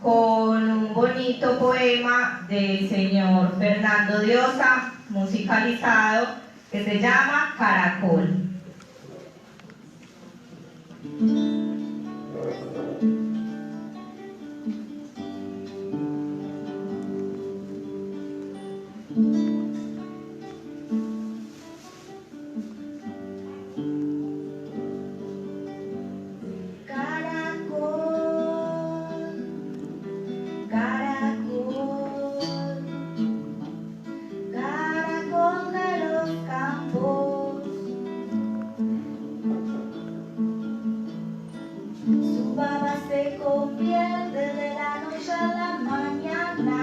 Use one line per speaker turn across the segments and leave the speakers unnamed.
con un bonito poema del señor Fernando Diosa, musicalizado, que se llama Caracol.
Se convierte de la noche a la mañana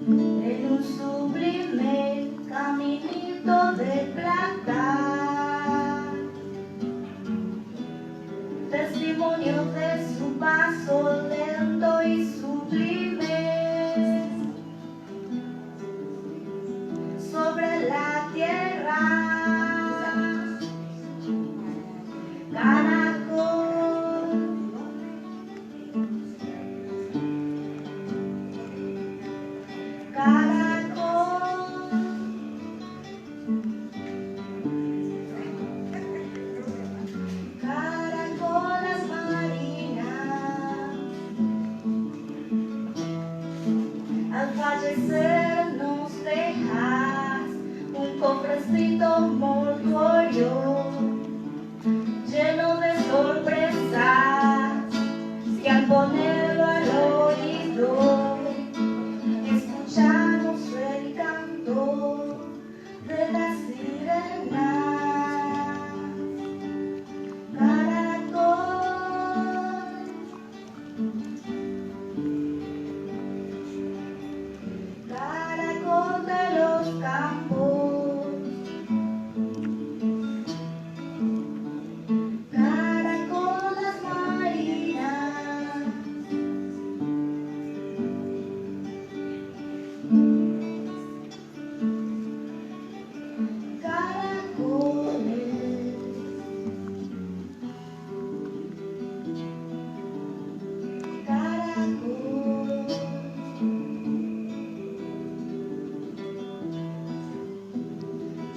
en un sublime caminito de plata, testimonio de su paso lento y sublime sobre la tierra. Caracolas marinas, al fallecer nos dejas un cofrecito mortuorio lleno de sorpresas que al ponerlo al oído escuchamos el canto de las sirenas. Caracol de los campos, caracolas marinas, caracoles,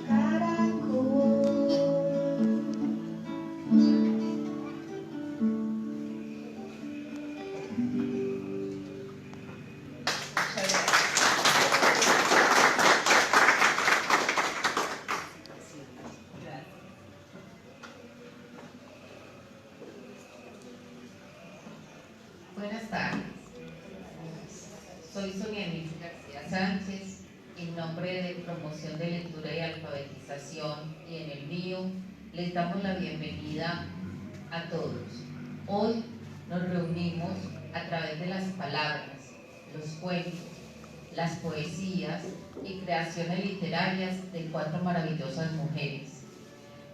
caracol,
Buenas tardes, soy Sonia Emilio García Sánchez, en nombre de Promoción de Lectura y Alfabetización y en el mío les damos la bienvenida a todos. Hoy nos reunimos a través de las palabras, los cuentos, las poesías y creaciones literarias de 4 maravillosas mujeres.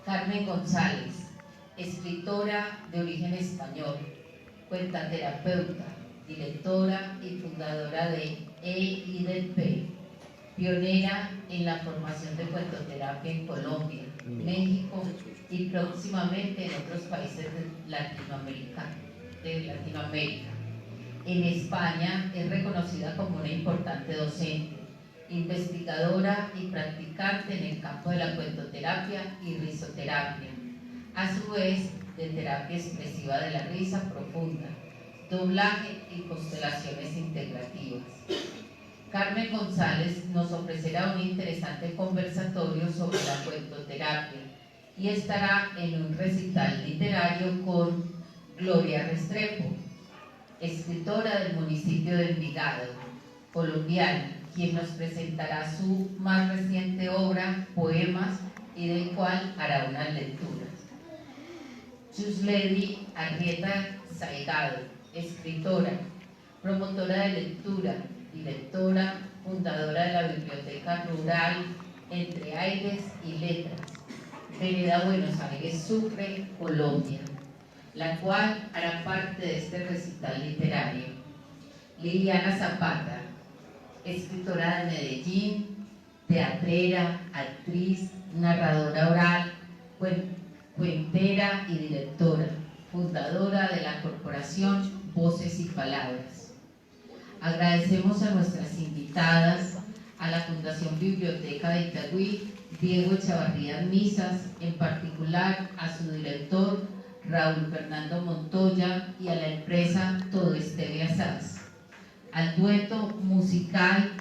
Carmen González, escritora de origen español, cuentaterapeuta, directora y fundadora de EIDP, pionera en la formación de cuentoterapia en Colombia, México y próximamente en otros países de Latinoamérica. En España es reconocida como una importante docente, investigadora y practicante en el campo de la cuentoterapia y risoterapia, a su vez de terapia expresiva de la risa profunda, doblaje y constelaciones integrativas. Carmen González nos ofrecerá un interesante conversatorio sobre la cuentoterapia y estará en un recital literario con Gloria Restrepo, escritora del municipio de Envigado, colombiana, quien nos presentará su más reciente obra, Poemas, y del cual hará unas lecturas. Yusledi Arrieta Salgado, escritora, promotora de lectura, directora, fundadora de la Biblioteca Rural Entre Aires y Letras, Vereda Buenos Aires, Sucre, Colombia, la cual hará parte de este recital literario. Liliana Zapata, escritora de Medellín, teatrera, actriz, narradora oral, cuentera y directora, fundadora de la corporación Voces y Palabras. Agradecemos a nuestras invitadas, a la Fundación Biblioteca de Itagüí, Diego Echavarría Misas, en particular a su director Raúl Fernando Montoya y a la empresa Todo Estevia SAS, al dueto musical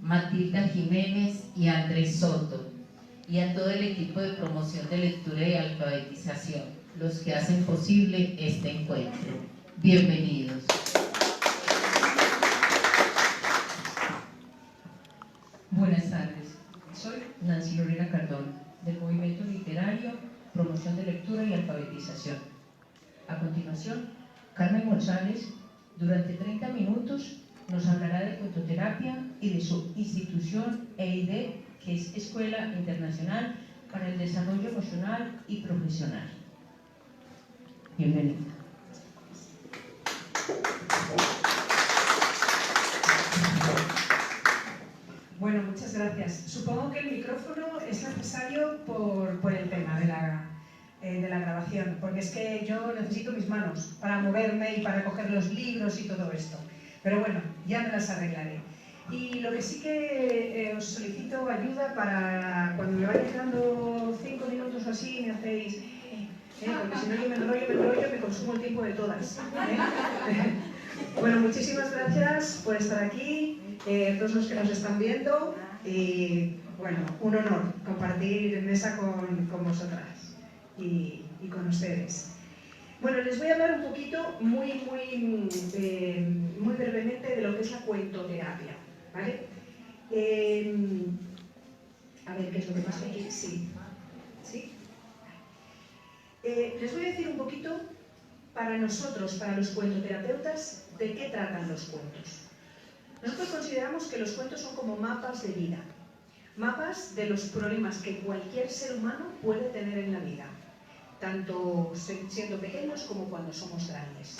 Matilda Jiménez y Andrés Soto, y a todo el equipo de promoción de lectura y alfabetización, los que hacen posible este encuentro. Bienvenidos.
Buenas tardes, soy Nancy Lorena Cardón, del Movimiento Literario, Promoción de Lectura y Alfabetización. A continuación, Carmen González, durante 30 minutos, nos hablará de cuentoterapia y de su institución EID, que es Escuela Internacional para el Desarrollo Emocional y Profesional. Bienvenida.
Bueno, muchas gracias. Supongo que el micrófono es necesario por el tema de la grabación, porque es que yo necesito mis manos para moverme y para coger los libros y todo esto. Pero bueno, ya me las arreglaré. Y lo que sí que os solicito ayuda para cuando me vayan dando 5 minutos o así, me hacéis... porque si no yo me enrollo, me consumo el tiempo de todas. Bueno, muchísimas gracias por estar aquí, todos los que nos están viendo, y bueno, un honor compartir mesa con vosotras y con ustedes. Bueno, les voy a hablar un poquito, muy brevemente, de lo que es la cuentoterapia, ¿vale? A ver, ¿qué es lo que pasa aquí? Sí. ¿Sí? Les voy a decir un poquito, para nosotros, para los cuentoterapeutas, de qué tratan los cuentos. Nosotros consideramos que los cuentos son como mapas de vida, mapas de los problemas que cualquier ser humano puede tener en la vida, tanto siendo pequeños como cuando somos grandes.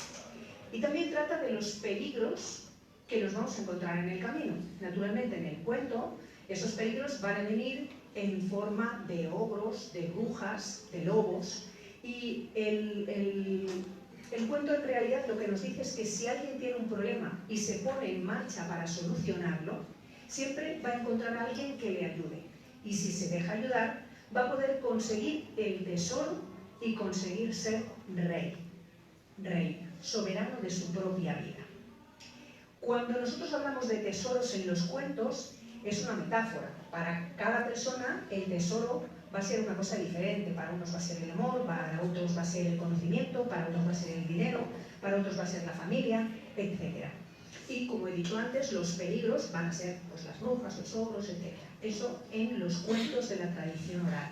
Y también trata de los peligros que nos vamos a encontrar en el camino. Naturalmente, en el cuento, esos peligros van a venir en forma de ogros, de brujas, de lobos, y el cuento en realidad lo que nos dice es que si alguien tiene un problema y se pone en marcha para solucionarlo, siempre va a encontrar a alguien que le ayude. Y si se deja ayudar, va a poder conseguir el tesoro y conseguir ser rey, soberano de su propia vida. Cuando nosotros hablamos de tesoros en los cuentos, es una metáfora. Para cada persona el tesoro va a ser una cosa diferente. Para unos va a ser el amor, para otros va a ser el conocimiento, para otros va a ser el dinero, para otros va a ser la familia, etc. Y como he dicho antes, los peligros van a ser pues, las brujas, los ogros, etc. Eso en los cuentos de la tradición oral.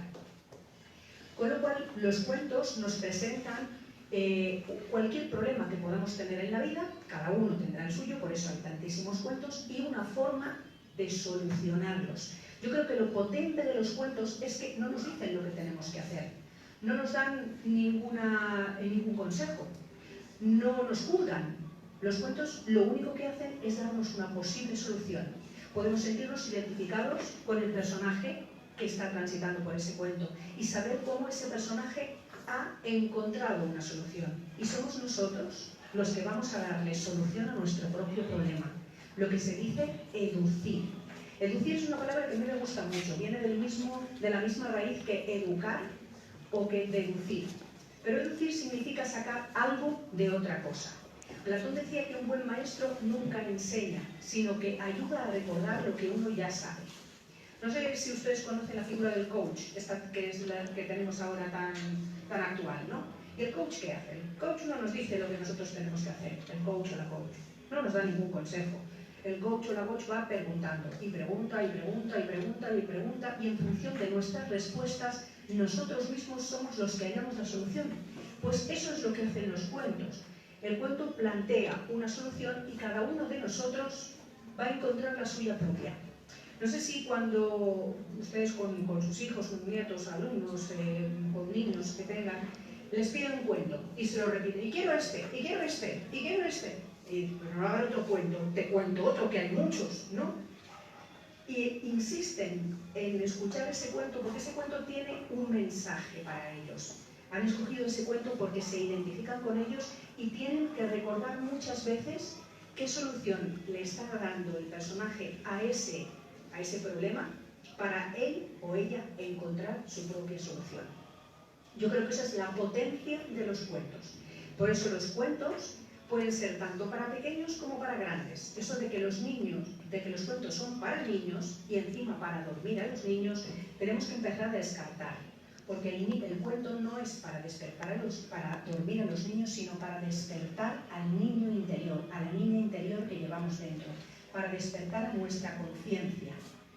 Con lo cual, los cuentos nos presentan cualquier problema que podamos tener en la vida, cada uno tendrá el suyo, por eso hay tantísimos cuentos, y una forma de solucionarlos. Yo creo que lo potente de los cuentos es que no nos dicen lo que tenemos que hacer, no nos dan ningún consejo, no nos juzgan. Los cuentos lo único que hacen es darnos una posible solución. Podemos sentirnos identificados con el personaje que está transitando por ese cuento y saber cómo ese personaje ha encontrado una solución. Y somos nosotros los que vamos a darle solución a nuestro propio problema. Lo que se dice educir. Educir es una palabra que a mí me gusta mucho, viene de la misma raíz que educar o que deducir. Pero educir significa sacar algo de otra cosa. Platón decía que un buen maestro nunca enseña, sino que ayuda a recordar lo que uno ya sabe. No sé si ustedes conocen la figura del coach, esta que es la que tenemos ahora tan actual, ¿no? ¿Y el coach qué hace? El coach no nos dice lo que nosotros tenemos que hacer, el coach o la coach. No nos da ningún consejo. El coach o la coach va preguntando, y pregunta, y pregunta, y pregunta, y pregunta, y en función de nuestras respuestas, nosotros mismos somos los que hallamos la solución. Pues eso es lo que hacen los cuentos. El cuento plantea una solución y cada uno de nosotros va a encontrar la suya propia. No sé si cuando ustedes con sus hijos, con nietos, alumnos, con niños que tengan, les piden un cuento y se lo repiten. Y quiero este, y quiero este, y quiero este. Y pero no habrá otro cuento, te cuento otro, que hay muchos, ¿no? Y insisten en escuchar ese cuento porque ese cuento tiene un mensaje para ellos. Han escogido ese cuento porque se identifican con ellos y tienen que recordar muchas veces qué solución le está dando el personaje a ese problema para él o ella encontrar su propia solución. Yo creo que esa es la potencia de los cuentos. Por eso los cuentos pueden ser tanto para pequeños como para grandes. Eso de que los cuentos son para niños y encima para dormir a los niños, tenemos que empezar a descartar. Porque el cuento no es para para dormir a los niños, sino para despertar al niño interior, a la niña interior que llevamos dentro, para despertar a nuestra conciencia,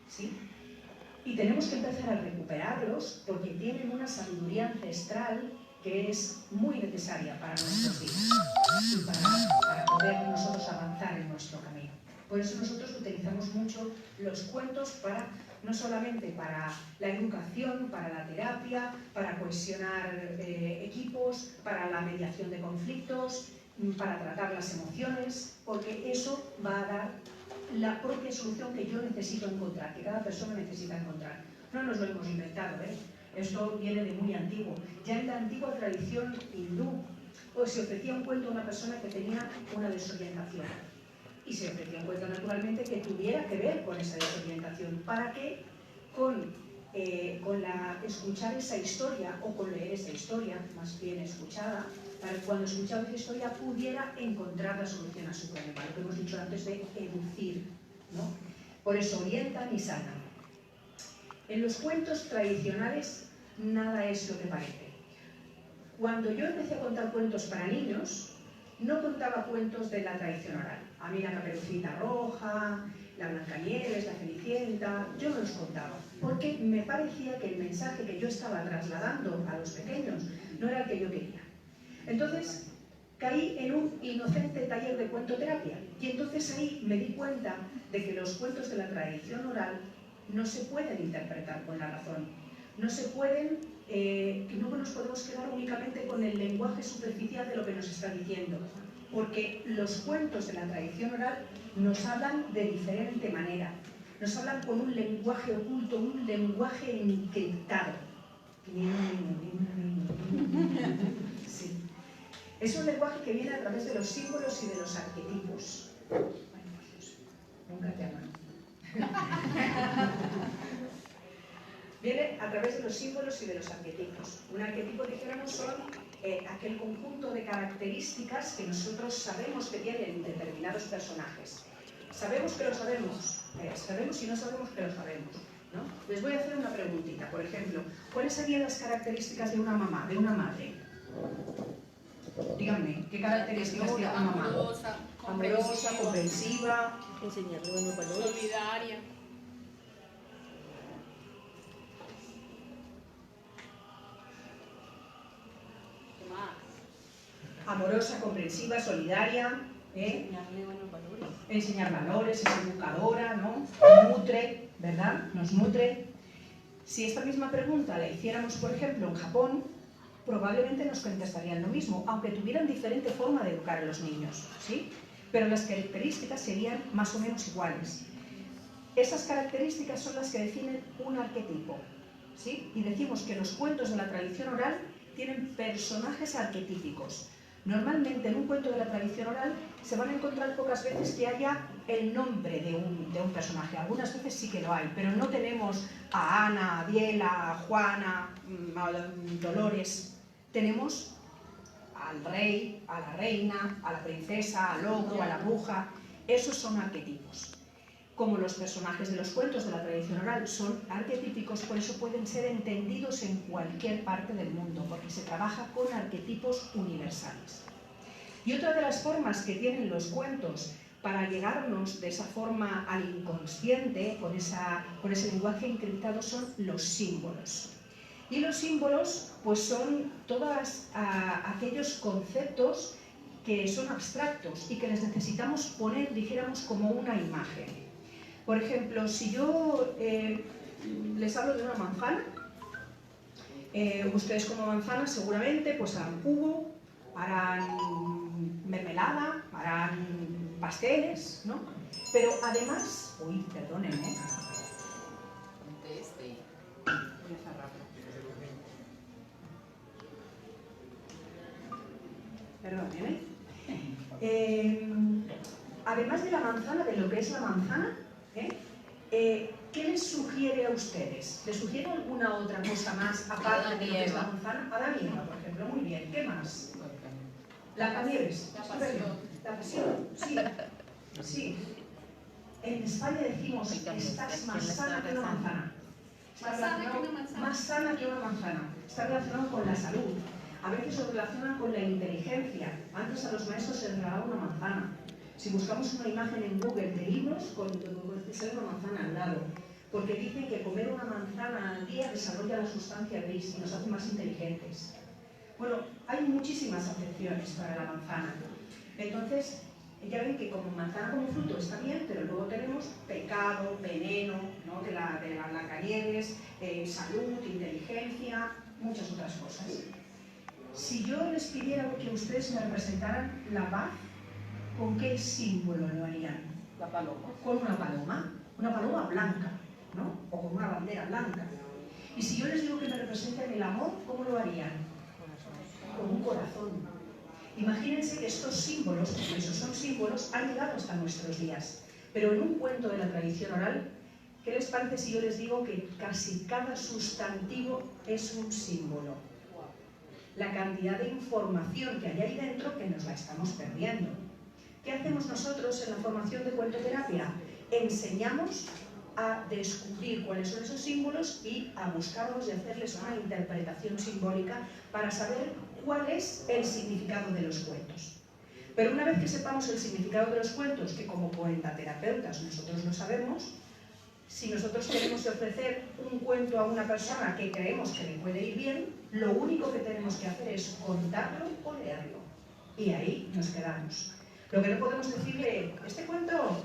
¿sí? Y tenemos que empezar a recuperarlos porque tienen una sabiduría ancestral que es muy necesaria para nuestros días y para poder nosotros avanzar en nuestro camino. Por eso nosotros utilizamos mucho los cuentos no solamente para la educación, para la terapia, para cohesionar equipos, para la mediación de conflictos, para tratar las emociones, porque eso va a dar la propia solución que yo necesito encontrar, que cada persona necesita encontrar. No nos lo hemos inventado, ¿eh? Esto viene de muy antiguo. Ya en la antigua tradición hindú, se ofrecía un cuento a una persona que tenía una desorientación. Y se ofrecía un cuento naturalmente que tuviera que ver con esa desorientación, para que con escuchar esa historia, o con leer esa historia, más bien escuchada, para que cuando escuchaba esa historia pudiera encontrar la solución a su problema, lo que hemos dicho antes de educir, ¿no? Por eso orientan y sanan. En los cuentos tradicionales nada es lo que parece. Cuando yo empecé a contar cuentos para niños, no contaba cuentos de la tradición oral. A mí la Caperucita Roja, la Blancanieves, la Cenicienta, yo no los contaba, porque me parecía que el mensaje que yo estaba trasladando a los pequeños no era el que yo quería. Entonces caí en un inocente taller de cuentoterapia y entonces ahí me di cuenta de que los cuentos de la tradición oral no se pueden interpretar con la razón, no nos podemos quedar únicamente con el lenguaje superficial de lo que nos está diciendo, porque los cuentos de la tradición oral nos hablan de diferente manera, nos hablan con un lenguaje oculto, un lenguaje encriptado. Sí. Es un lenguaje que viene a través de los símbolos y de los arquetipos. Nunca te aman. Viene a través de los símbolos y de los arquetipos. Un arquetipo, dijéramos, son aquel conjunto de características que nosotros sabemos que tienen determinados personajes. Sabemos que lo sabemos, sabemos y no sabemos que lo sabemos, ¿no? Les voy a hacer una preguntita, por ejemplo, ¿cuáles serían las características de una mamá, de una madre? Díganme, ¿qué características tiene una mamá? Amorosa, comprensiva,
enseñarle buenos valores, solidaria. ¿Qué más?
Amorosa, comprensiva, solidaria,
Enseñarle buenos valores.
Enseñar valores, es educadora, ¿no? Nutre, ¿verdad? Nos nutre. Si esta misma pregunta la hiciéramos, por ejemplo, en Japón, probablemente nos contestarían lo mismo, aunque tuvieran diferente forma de educar a los niños, ¿sí? Pero las características serían más o menos iguales. Esas características son las que definen un arquetipo, ¿sí? Y decimos que los cuentos de la tradición oral tienen personajes arquetípicos. Normalmente en un cuento de la tradición oral se van a encontrar pocas veces que haya el nombre de un personaje. Algunas veces sí que lo hay, pero no tenemos a Ana, a Biela, a Juana, a Dolores. Tenemos al rey, a la reina, a la princesa, al ogro, a la bruja. Esos son arquetipos. Como los personajes de los cuentos de la tradición oral son arquetípicos, por eso pueden ser entendidos en cualquier parte del mundo, porque se trabaja con arquetipos universales. Y otra de las formas que tienen los cuentos para llegarnos de esa forma al inconsciente, con ese lenguaje encriptado, son los símbolos. Y los símbolos pues son todos aquellos conceptos que son abstractos y que les necesitamos poner, dijéramos, como una imagen. Por ejemplo, si yo les hablo de una manzana, ustedes como manzana seguramente pues harán jugo, harán mermelada, harán pasteles, ¿no? Pero además, perdónenme, voy a cerrarlo. Perdonen, además de la manzana, de lo que es la manzana, ¿qué les sugiere a ustedes? ¿Les sugiere alguna otra cosa más aparte de lo que es la manzana? Adán y Eva, por ejemplo, muy bien. ¿Qué más? Blancanieves.
La pasión.
La pasión, sí. Sí. En España decimos, estás más sana que una manzana.
Más sana que una manzana.
Más sana que una manzana. Está relacionado con la salud. A veces se relaciona con la inteligencia. Antes a los maestros se les regalaba una manzana. Si buscamos una imagen en Google de libros, sale una manzana al lado. Porque dicen que comer una manzana al día desarrolla la sustancia gris y nos hace más inteligentes. Bueno, hay muchísimas acepciones para la manzana. Entonces, ya ven que como manzana como fruto está bien, pero luego tenemos pecado, veneno, ¿no? de la Blancanieves, salud, inteligencia, muchas otras cosas. Si yo les pidiera que ustedes me representaran la paz, ¿con qué símbolo lo harían?
La paloma.
Con una paloma blanca, ¿no? O con una bandera blanca. Y si yo les digo que me representen el amor, ¿cómo lo harían? Con un corazón. Imagínense que estos símbolos, porque esos son símbolos, han llegado hasta nuestros días. Pero en un cuento de la tradición oral, ¿qué les parece si yo les digo que casi cada sustantivo es un símbolo? La cantidad de información que hay ahí dentro que nos la estamos perdiendo. ¿Qué hacemos nosotros en la formación de cuentoterapia? Enseñamos a descubrir cuáles son esos símbolos y a buscarlos y hacerles una interpretación simbólica para saber cuál es el significado de los cuentos. Pero una vez que sepamos el significado de los cuentos, que como cuentaterapeutas nosotros lo sabemos, si nosotros queremos ofrecer un cuento a una persona que creemos que le puede ir bien, lo único que tenemos que hacer es contarlo o leerlo. Y ahí nos quedamos. Lo que no podemos decirle, este cuento,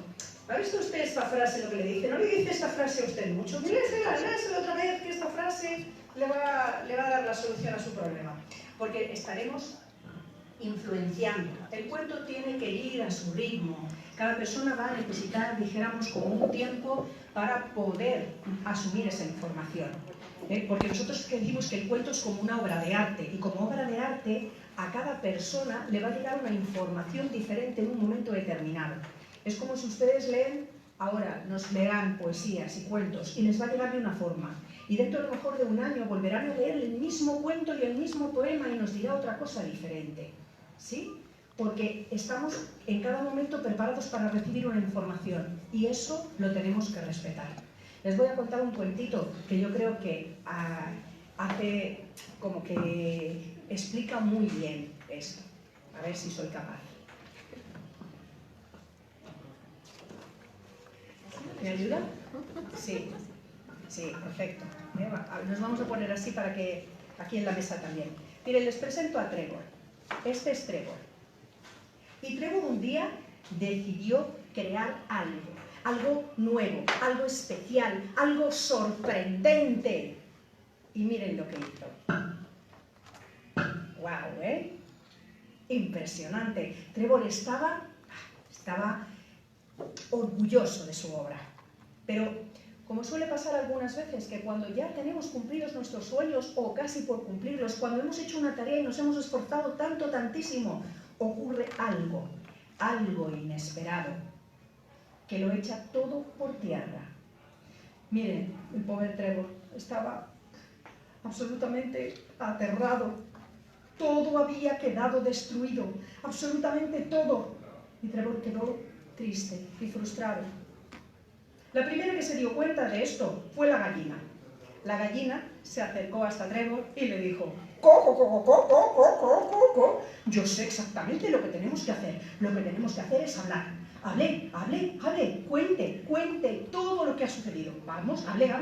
¿ha visto usted esta frase, lo que le dice? No le dice esta frase a usted mucho, léasela otra vez, que esta frase le va a dar la solución a su problema. Porque estaremos influenciando. El cuento tiene que ir a su ritmo. Cada persona va a necesitar, dijéramos, como un tiempo para poder asumir esa información. Porque nosotros decimos que el cuento es como una obra de arte, y como obra de arte a cada persona le va a llegar una información diferente en un momento determinado. Es como si ustedes leen, ahora nos leerán poesías y cuentos, y les va a llegar de una forma. Y dentro a lo mejor de un año volverán a leer el mismo cuento y el mismo poema y nos dirá otra cosa diferente. ¿Sí? Porque estamos en cada momento preparados para recibir una información, y eso lo tenemos que respetar. Les voy a contar un cuentito que yo creo que hace como que explica muy bien esto. A ver si soy capaz. ¿Me ayuda? Sí. Sí, perfecto. Nos vamos a poner así para que aquí en la mesa también. Miren, les presento a Trevor. Este es Trevor. Y Trevor un día decidió crear algo nuevo, algo especial, algo sorprendente. Y miren lo que hizo. ¡Guau, Impresionante. Trevor estaba orgulloso de su obra. Pero como suele pasar algunas veces, que cuando ya tenemos cumplidos nuestros sueños, o casi por cumplirlos, cuando hemos hecho una tarea y nos hemos esforzado tantísimo, ocurre algo inesperado, que lo echa todo por tierra. Miren, el pobre Trevor estaba absolutamente aterrado. Todo había quedado destruido, absolutamente todo. Y Trevor quedó triste y frustrado. La primera que se dio cuenta de esto fue la gallina. La gallina se acercó hasta Trevor y le dijo: co, yo sé exactamente lo que tenemos que hacer. Lo que tenemos que hacer es hablar. Hable, cuente todo lo que ha sucedido. Vamos, hable.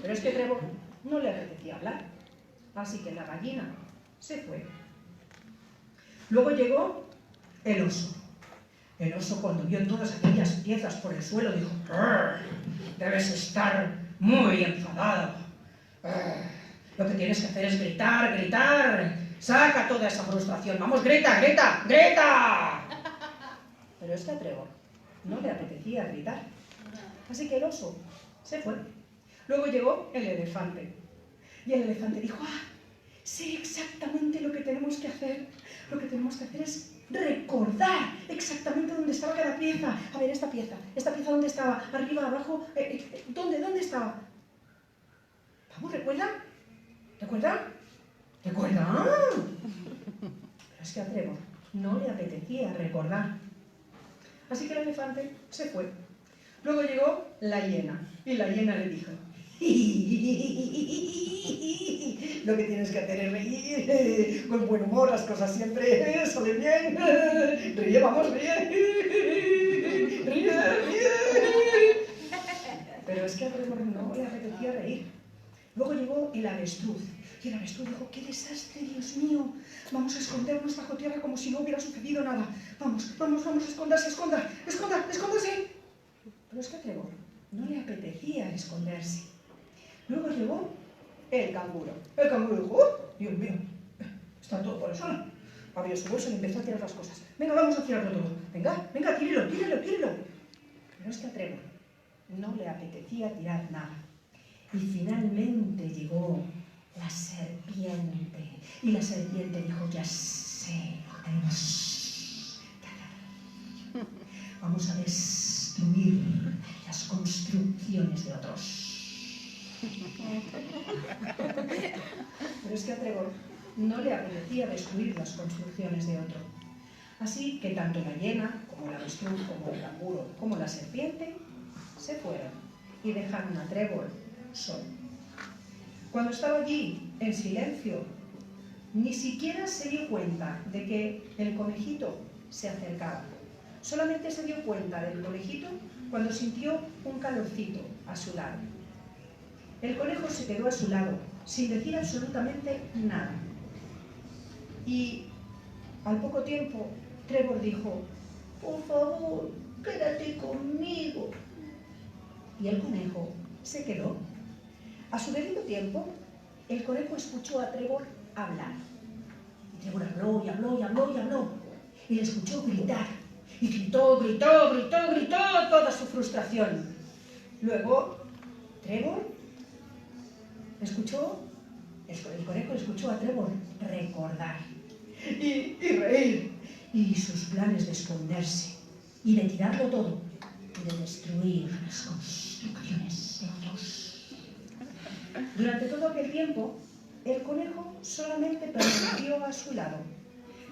Pero es que Trevor no le apetecía hablar. Así que la gallina se fue. Luego llegó el oso. El oso, cuando vio todas aquellas piezas por el suelo, dijo: debes estar muy enfadado. Lo que tienes que hacer es gritar. Saca toda esa frustración. Vamos, grita. Pero es que a Trevor no le apetecía gritar. Así que el oso se fue. Luego llegó el elefante. Y el elefante dijo: sé exactamente lo que tenemos que hacer. Lo que tenemos que hacer es recordar exactamente dónde estaba cada pieza. A ver, esta pieza ¿dónde estaba? Arriba, abajo, ¿dónde estaba? Vamos, ¿recuerdan? ¿Recuerdan? ¿Recuerdan? Pero es que a Trevor no le apetecía recordar. Así que el elefante se fue. Luego llegó la hiena, y la hiena le dijo: lo que tienes que hacer es reír, con buen humor, las cosas siempre salen bien. Ríe, vamos, ríe. Ríe. Pero es que a Trevor no le apetecía reír. Luego llegó el avestruz, y el avestruz dijo: ¡qué desastre, Dios mío! Vamos a escondernos bajo tierra como si no hubiera sucedido nada. Vamos, escóndase. Pero es que a Trevor no le apetecía esconderse. Luego llegó el canguro. El canguro dijo: ¡oh, Dios mío! Está todo por el suelo. Abrió su bolso y empezó a tirar las cosas. Venga, vamos a tirarlo todo. Venga, tírelo. Pero es que a Trevor no le apetecía tirar nada. Y finalmente llegó la serpiente. Y la serpiente dijo: ya sé lo que tenemos que hacer. Vamos a destruir las construcciones de otros. Pero es que a Trevor no le apetecía destruir las construcciones de otro. Así que tanto la hiena, como el avestruz, como el canguro, como la serpiente se fueron y dejaron a Trevor solo. Cuando estaba allí, en silencio, ni siquiera se dio cuenta de que el conejito se acercaba. Solamente se dio cuenta del conejito cuando sintió un calorcito a su lado. El conejo se quedó a su lado, sin decir absolutamente nada. Y al poco tiempo, Trevor dijo: por favor, quédate conmigo. Y el conejo se quedó. A su debido tiempo, el conejo escuchó a Trevor hablar. Y Trevor habló. Y le escuchó gritar. Y gritó toda su frustración. Luego, Trevor escuchó, el conejo escuchó a Trevor recordar y reír, y sus planes de esconderse y de tirarlo todo y de destruir las construcciones de otros. Durante todo aquel tiempo, el conejo solamente permaneció a su lado,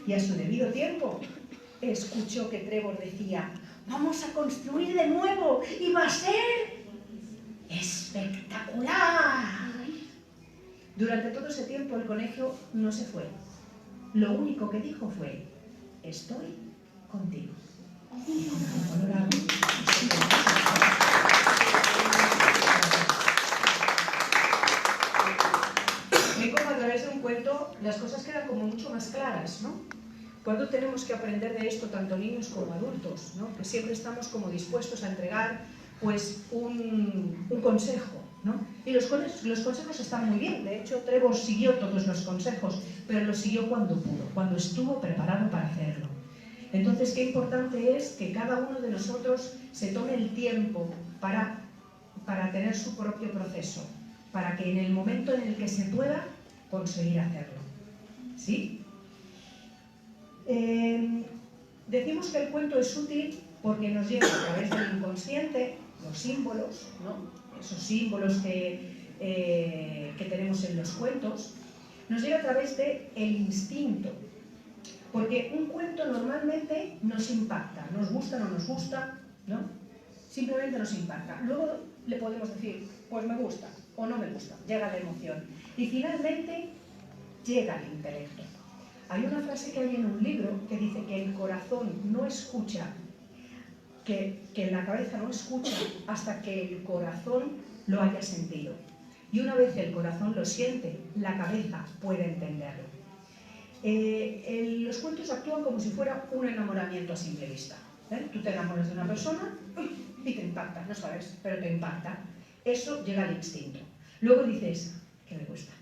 y a su debido tiempo escuchó que Trevor decía: vamos a construir de nuevo y va a ser espectacular. Durante todo ese tiempo el conejo no se fue. Lo único que dijo fue: estoy contigo. Y con el colorado, me como a través de un cuento las cosas quedan como mucho más claras, ¿no? ¿Cuándo tenemos que aprender de esto tanto niños como adultos, ¿no? Que siempre estamos como dispuestos a entregar pues un consejo, ¿no? Y los consejos están muy bien. De hecho, Trevor siguió todos los consejos, pero los siguió cuando pudo, cuando estuvo preparado para hacerlo. Entonces, qué importante es que cada uno de nosotros se tome el tiempo para tener su propio proceso, para que en el momento en el que se pueda, conseguir hacerlo. ¿Sí? Decimos que el cuento es útil porque nos lleva a través del inconsciente los símbolos, ¿no? Esos símbolos que tenemos en los cuentos, nos llega a través del instinto. Porque un cuento normalmente nos impacta, nos gusta o no nos gusta, ¿no? Simplemente nos impacta. Luego le podemos decir: pues me gusta o no me gusta, llega la emoción. Y finalmente llega el intelecto. Hay una frase que hay en un libro que dice que el corazón no escucha, que la cabeza no escucha hasta que el corazón lo haya sentido. Y una vez el corazón lo siente, la cabeza puede entenderlo. Los cuentos actúan como si fuera un enamoramiento a simple vista. Tú te enamoras de una persona y te impacta, no sabes, pero te impacta. Eso llega al instinto. Luego dices: ¿qué me cuesta?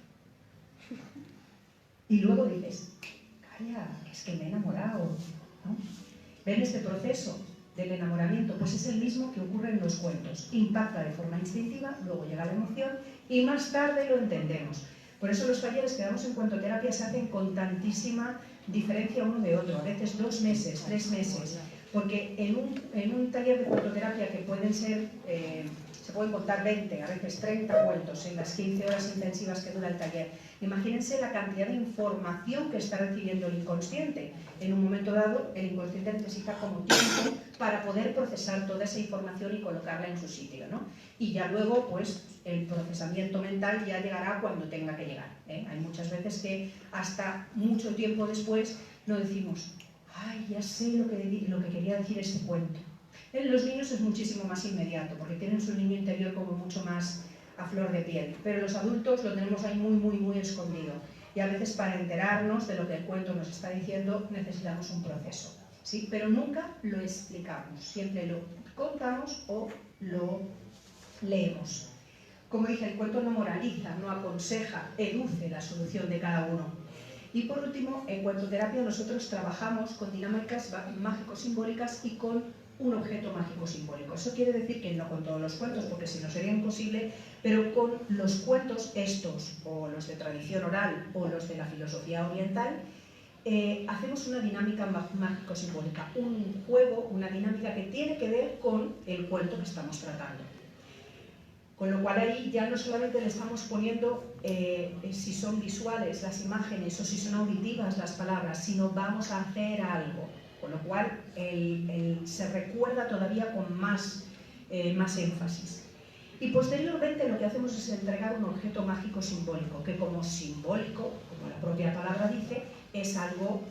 Y luego dices: calla, es que me he enamorado, ¿no? ¿Ven este proceso del enamoramiento? Pues es el mismo que ocurre en los cuentos. Impacta de forma instintiva, luego llega la emoción y más tarde lo entendemos. Por eso los talleres que damos en cuentoterapia se hacen con tantísima diferencia uno de otro, a veces 2 meses, 3 meses, porque en un taller de cuentoterapia que pueden ser, se pueden contar 20, a veces 30 cuentos en las 15 horas intensivas que dura el taller. Imagínense la cantidad de información que está recibiendo el inconsciente. En un momento dado, el inconsciente necesita como tiempo para poder procesar toda esa información y colocarla en su sitio, ¿no? Y ya luego, pues, el procesamiento mental ya llegará cuando tenga que llegar, ¿eh? Hay muchas veces que hasta mucho tiempo después no decimos, ay, ya sé lo que quería decir este cuento. En los niños es muchísimo más inmediato, porque tienen su niño interior como mucho más a flor de piel, pero los adultos lo tenemos ahí muy escondido, y a veces para enterarnos de lo que el cuento nos está diciendo necesitamos un proceso, ¿sí? Pero nunca lo explicamos, siempre lo contamos o lo leemos. Como dije, el cuento no moraliza, no aconseja, educe la solución de cada uno. Y por último, en cuentoterapia nosotros trabajamos con dinámicas mágico-simbólicas y con un objeto mágico simbólico. Eso quiere decir que no con todos los cuentos, porque si no sería imposible, pero con los cuentos estos, o los de tradición oral, o los de la filosofía oriental, hacemos una dinámica mágico-simbólica, un juego, una dinámica que tiene que ver con el cuento que estamos tratando. Con lo cual ahí ya no solamente le estamos poniendo si son visuales las imágenes o si son auditivas las palabras, sino vamos a hacer algo. Con lo cual se recuerda todavía con más énfasis. Y posteriormente lo que hacemos es entregar un objeto mágico simbólico, que como simbólico, como la propia palabra dice, es algo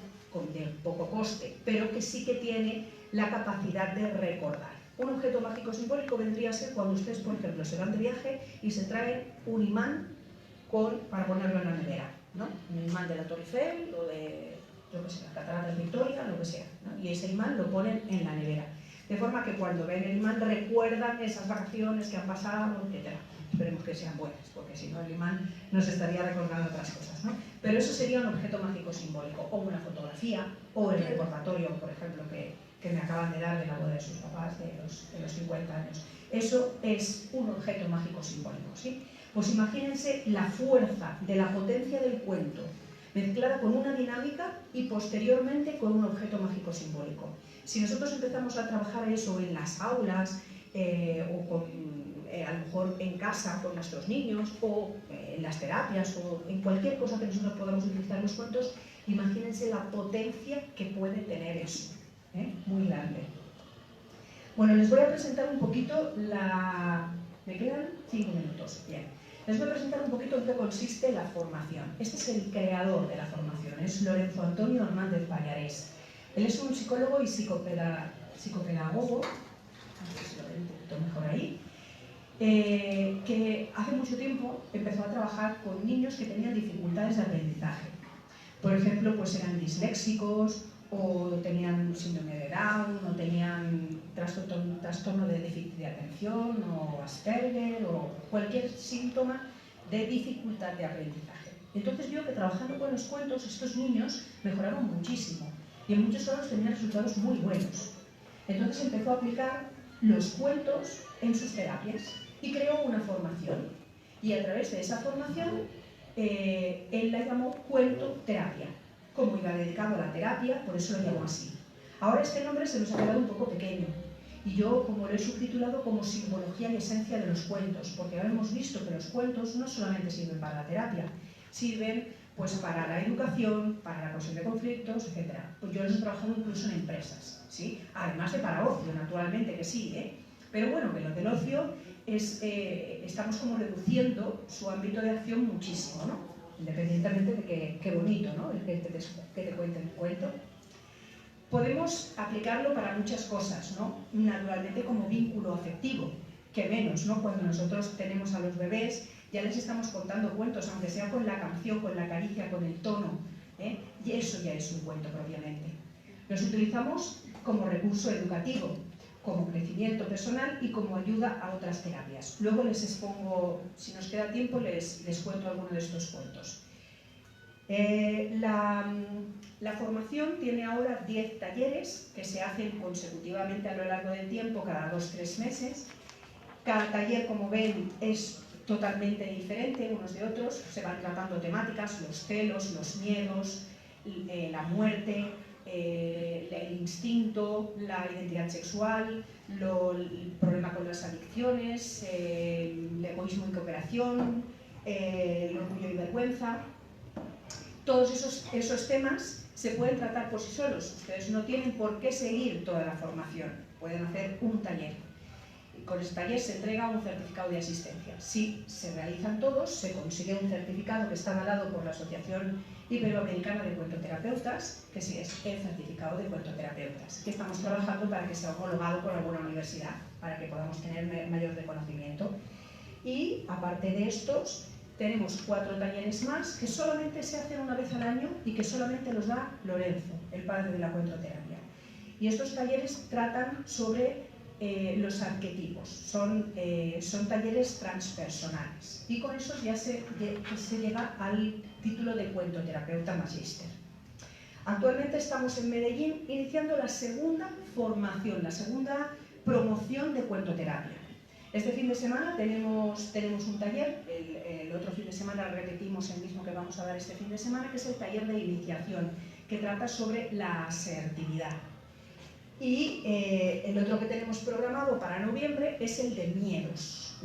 de poco coste, pero que sí que tiene la capacidad de recordar. Un objeto mágico simbólico vendría a ser cuando ustedes, por ejemplo, se van de viaje y se traen un imán para ponerlo en la nevera, ¿no? Un imán de la Torre Eiffel o de, yo qué sé, la Cataratas de Victoria, lo que sea, ¿no? Y ese imán lo ponen en la nevera. De forma que cuando ven el imán recuerdan esas vacaciones que han pasado, etc. Esperemos que sean buenas, porque si no el imán nos estaría recordando otras cosas, ¿no? Pero eso sería un objeto mágico simbólico, o una fotografía, o el recordatorio, por ejemplo, que me acaban de dar de la boda de sus papás de los 50 años. Eso es un objeto mágico simbólico, ¿sí? Pues imagínense la fuerza de la potencia del cuento, mezclada con una dinámica y posteriormente con un objeto mágico simbólico. Si nosotros empezamos a trabajar eso en las aulas, o a lo mejor en casa con nuestros niños, o en las terapias, o en cualquier cosa que nosotros podamos utilizar los cuentos, imagínense la potencia que puede tener eso, muy grande. Bueno, les voy a presentar un poquito ¿Me quedan 5 minutos? Bien. Les voy a presentar un poquito en qué consiste la formación. Este es el creador de la formación, es Lorenzo Antonio Hernández Pallarés. Él es un psicólogo y psicopedagogo, no sé si lo ven un poquito mejor ahí, que hace mucho tiempo empezó a trabajar con niños que tenían dificultades de aprendizaje. Por ejemplo, pues eran disléxicos, o tenían síndrome de Down, o tenían trastorno de déficit de atención, o Asperger, o cualquier síntoma de dificultad de aprendizaje. Entonces vio que trabajando con los cuentos estos niños mejoraron muchísimo y en muchos casos tenían resultados muy buenos. Entonces empezó a aplicar los cuentos en sus terapias y creó una formación. Y a través de esa formación él la llamó cuentoterapia. Como iba dedicado a la terapia, por eso lo llamó así. Ahora este nombre se nos ha quedado un poco pequeño y yo como lo he subtitulado como simbología y esencia de los cuentos, porque ahora hemos visto que los cuentos no solamente sirven para la terapia, sirven pues para la educación, para la resolución de conflictos, etc. Pues yo los he trabajado incluso en empresas, ¿sí? Además de para ocio, naturalmente que sí, pero bueno, que lo del ocio estamos como reduciendo su ámbito de acción muchísimo, ¿no? Independientemente de que qué bonito, ¿no? El que te cuente el cuento. Podemos aplicarlo para muchas cosas, ¿no? Naturalmente como vínculo afectivo, que menos, ¿no? Cuando nosotros tenemos a los bebés, ya les estamos contando cuentos, aunque sea con la canción, con la caricia, con el tono, y eso ya es un cuento propiamente. Los utilizamos como recurso educativo, como crecimiento personal y como ayuda a otras terapias. Luego les expongo, si nos queda tiempo, les cuento alguno de estos cuentos. La formación tiene ahora 10 talleres que se hacen consecutivamente a lo largo del tiempo, cada 2 o 3 meses. Cada taller, como ven, es totalmente diferente unos de otros, se van tratando temáticas, los celos, los miedos, la muerte, el instinto, la identidad sexual, el problema con las adicciones, el egoísmo y cooperación, el orgullo y vergüenza. Todos esos temas se pueden tratar por sí solos. Ustedes no tienen por qué seguir toda la formación, pueden hacer un taller. Con ese taller se entrega un certificado de asistencia. Si se realizan todos, se consigue un certificado que está avalado por la Asociación Iberoamericana de Cuentoterapeutas, que sí es el certificado de cuentoterapeutas, que estamos trabajando para que sea homologado por alguna universidad, para que podamos tener mayor reconocimiento. Y aparte de estos, tenemos 4 talleres más que solamente se hacen una vez al año y que solamente los da Lorenzo, el padre de la cuentoterapia. Y estos talleres tratan sobre los arquetipos, son talleres transpersonales y con eso ya se llega al título de cuentoterapeuta magíster. Actualmente estamos en Medellín iniciando la segunda formación, la segunda promoción de cuentoterapia. Este fin de semana tenemos un taller, el otro fin de semana repetimos el mismo que vamos a dar este fin de semana, que es el taller de iniciación, que trata sobre la asertividad. Y el otro que tenemos programado para noviembre es el de miedos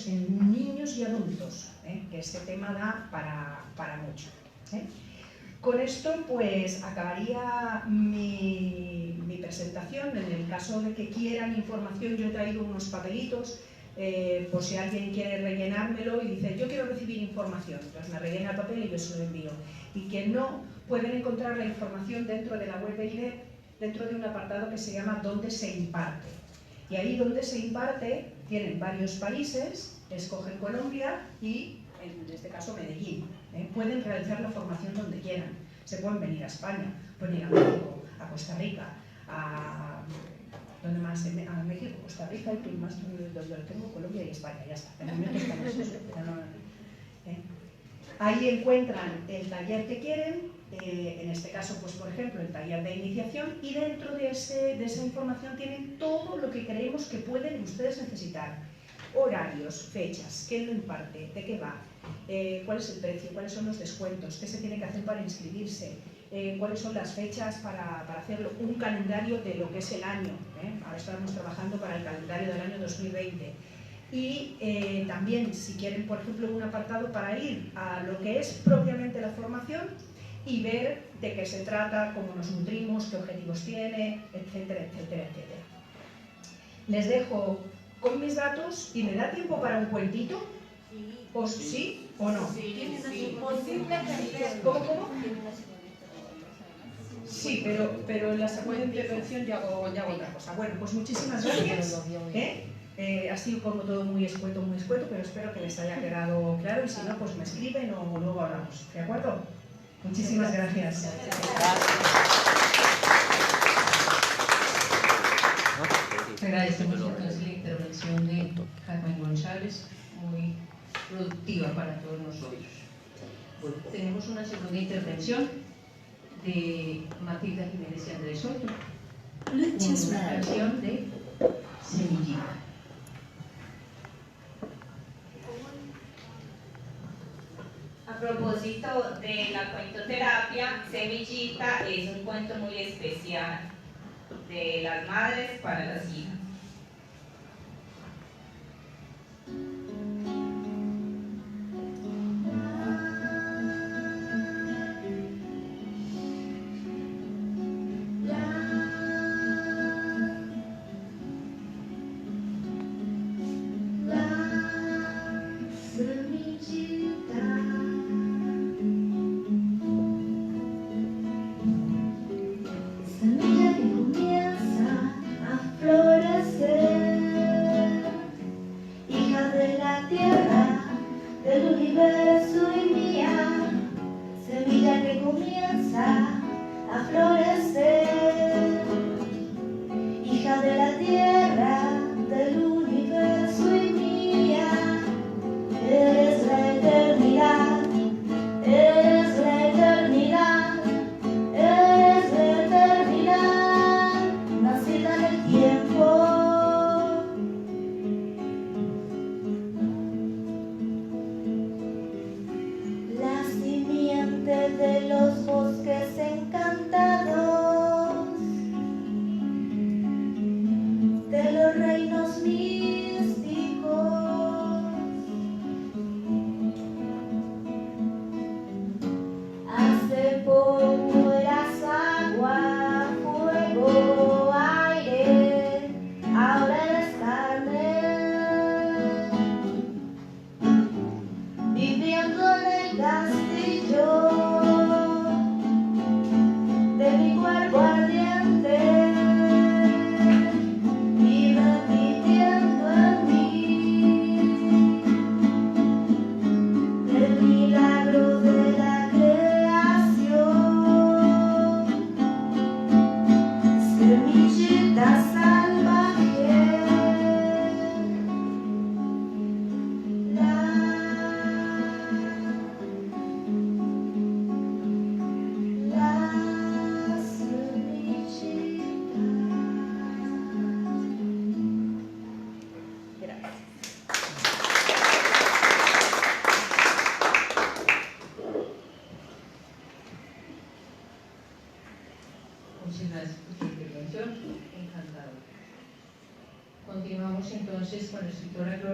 en niños y adultos, que este tema da para mucho. Con esto pues acabaría mi presentación. En el caso de que quieran información, yo he traído unos papelitos por si alguien quiere rellenármelo y dice yo quiero recibir información, pues me rellena el papel y yo se lo envío. Y quien no, pueden encontrar la información dentro de la web de IDEP, dentro de un apartado que se llama ¿Dónde se imparte? Y ahí donde se imparte tienen varios países, escogen Colombia y en este caso Medellín. Pueden realizar la formación donde quieran, se pueden venir a España, pueden ir a México, a Costa Rica, ¿dónde más? A México, Costa Rica y más, tengo Colombia y España, ya está. De momento estamos ahí encuentran el taller que quieren. En este caso, pues por ejemplo, el taller de iniciación, y dentro de esa información tienen todo lo que creemos que pueden ustedes necesitar. Horarios, fechas, quién lo imparte, de qué va, cuál es el precio, cuáles son los descuentos, qué se tiene que hacer para inscribirse, cuáles son las fechas para hacerlo, un calendario de lo que es el año. Ahora estamos trabajando para el calendario del año 2020. Y también, si quieren, por ejemplo, un apartado para ir a lo que es propiamente la formación y ver de qué se trata, cómo nos nutrimos, qué objetivos tiene, etcétera, etcétera, etcétera. Les dejo con mis datos y me da tiempo para un cuentito. ¿O sí o no? ¿Cómo? Sí, pero en la segunda intervención ya hago otra cosa. Bueno, pues muchísimas gracias. Ha sido como todo muy escueto, pero espero que les haya quedado claro y si no, pues me escriben o luego hablamos. ¿De acuerdo? Muchísimas gracias.
Agradecemos entonces la intervención de Carmen González, muy productiva para todos nosotros. Bueno, tenemos una segunda intervención de Matilda Jiménez y Andrés Soto, una canción de Semillita.
A propósito de la cuentoterapia, Semillita es un cuento muy especial de las madres para las hijas.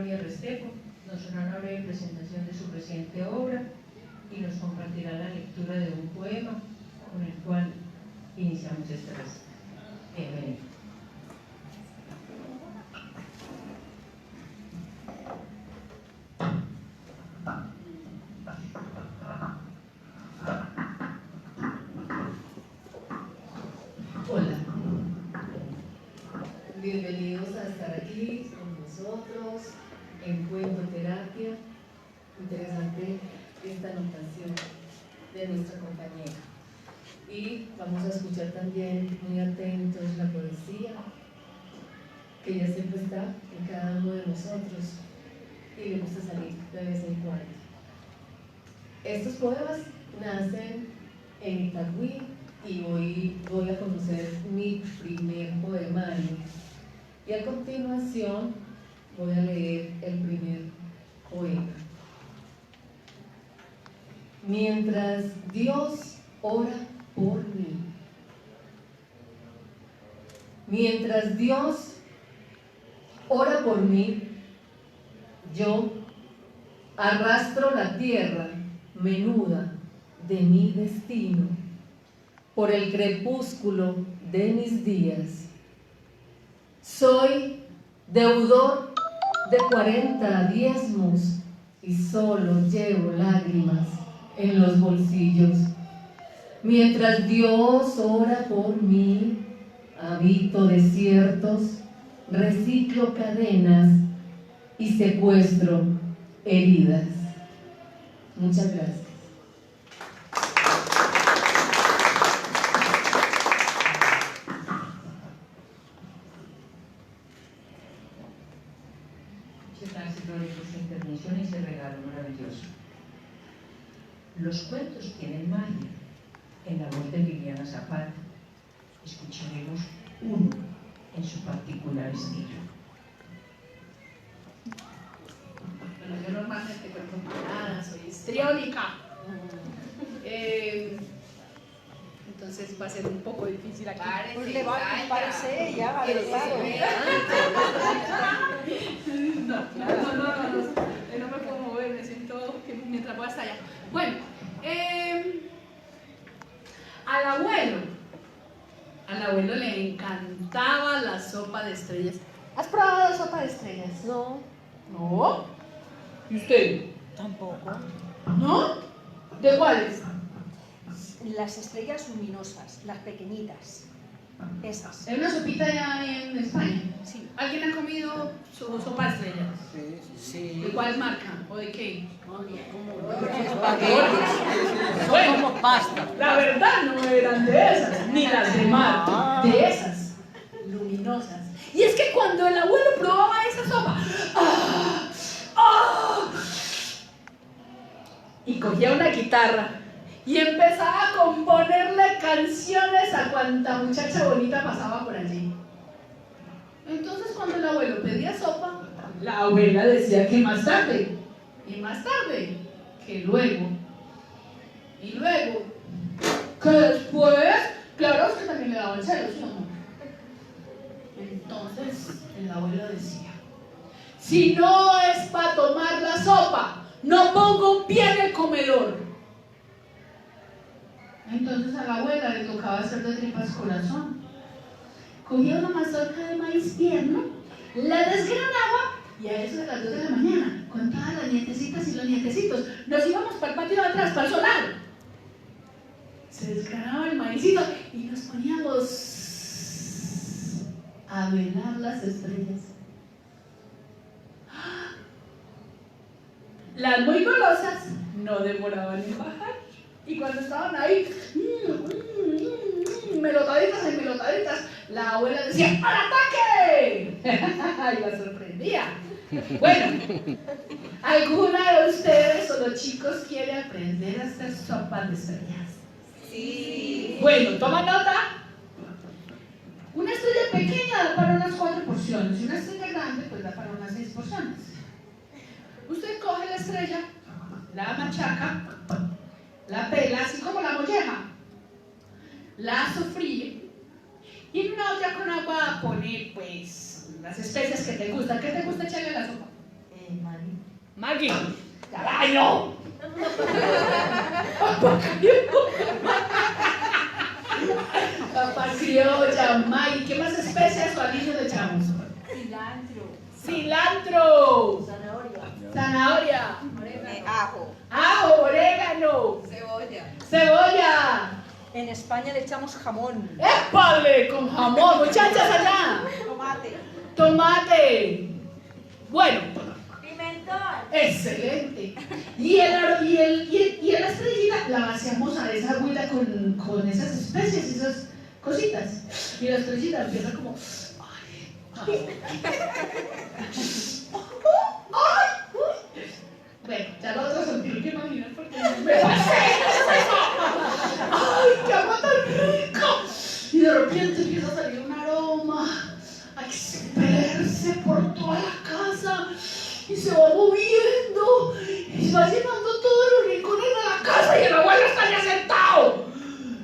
Gloria Restrepo nos hará una breve presentación de su reciente obra y nos compartirá la lectura de un poema con el cual iniciamos esta receta. Bienvenido.
Hola, bienvenidos a estar aquí con nosotros en Cuentoterapia. Interesante esta anotación de nuestra compañera. Y vamos a escuchar también muy atentos la poesía, que ya siempre está en cada uno de nosotros y le gusta salir de vez en cuando. Estos poemas nacen en Itagüí y hoy voy a conocer mi primer poemario. Y a continuación voy a leer el primer poema. Mientras Dios ora por mí. Mientras Dios ora por mí, yo arrastro la tierra menuda de mi destino por el crepúsculo de mis días. Soy deudor de 40 diezmos y solo llevo lágrimas en los bolsillos. Mientras Dios ora por mí, habito desiertos, reciclo cadenas y secuestro heridas. Muchas gracias.
Muchas gracias, Gloria, por su intervención y ese regalo maravilloso. Los cuentos tienen magia. En la voz de Liliana Zapata escucharemos uno en su particular estilo.
Bueno, yo normalmente cuento nada, soy histriónica. Entonces va a ser un poco difícil aquí.
Pues le va a
Parece ya,
No, no me puedo mover, me siento que mientras voy hasta allá. Bueno, al abuelo le encantaba la sopa de estrellas. ¿Has probado sopa de estrellas?
No,
¿No? ¿Y usted?
tampoco.
¿No? ¿De cuáles?
Las estrellas luminosas, las pequeñitas, esas.
Es una sopita ya en España.
Sí.
¿Alguien ha comido su sopa de estrellas?
Sí.
¿De cuál marca? ¿O de qué?
Son como pasta.
La verdad no eran de esas, ni las de mar, de esas, luminosas. Y es que cuando el abuelo probaba esa sopa, ¡ah! ¡Ah! Y cogía una guitarra y empezaba a componerle canciones a cuanta muchacha bonita pasaba por allí. Entonces cuando el abuelo pedía sopa, la abuela decía que más tarde, y más tarde, que luego, y luego, que después, claro, es que también le daban celos, ¿sí o no? Entonces el abuelo decía, si no es para tomar la sopa, no pongo un pie en el comedor. Entonces a la abuela le tocaba hacer de tripas corazón. Cogía una mazorca de maíz tierno, la desgranaba y a eso de las 2 de la mañana, con todas las nietecitas y los nietecitos, nos íbamos para el patio de atrás, para el solar. Se desgranaba el maízito y nos poníamos a velar las estrellas. Las muy golosas no demoraban en bajar. Y cuando estaban ahí, melotaditas, la abuela decía, ¡al ataque! Y la sorprendía. Bueno, ¿alguna de ustedes o los chicos quiere aprender a hacer sopa de estrellas?
Sí.
Bueno, toma nota. Una estrella pequeña da para unas 4 porciones y una estrella grande pues da para unas 6 porciones. Usted coge la estrella, la machaca, la pela así como la molleja, la sofríe y en una olla con agua pone pues las especias que te gustan. ¿Qué te gusta echarle a la sopa? Maggie. ¡Carajo! Papa criolla, Maggie. ¿Qué más especias o aliños le echamos? Cilantro. Zanahoria.
Ajo.
Ajo, orégano. Cebolla.
En España le echamos jamón.
¡Épale! Con jamón. Muchachas allá. Tomate. Bueno.
Pimentón.
Excelente. Y la estrellita la vaciamos a esa agüita con esas especies, esas cositas. Y la estrellita empieza como... Bueno, ya lo otro se tiene que imaginar porque me pasé. ¡Ay, qué agua tan rica! Y de repente empieza a salir un aroma a expelerse por toda la casa y se va moviendo y se va llenando todos los rincones de la casa y el abuelo está ya sentado.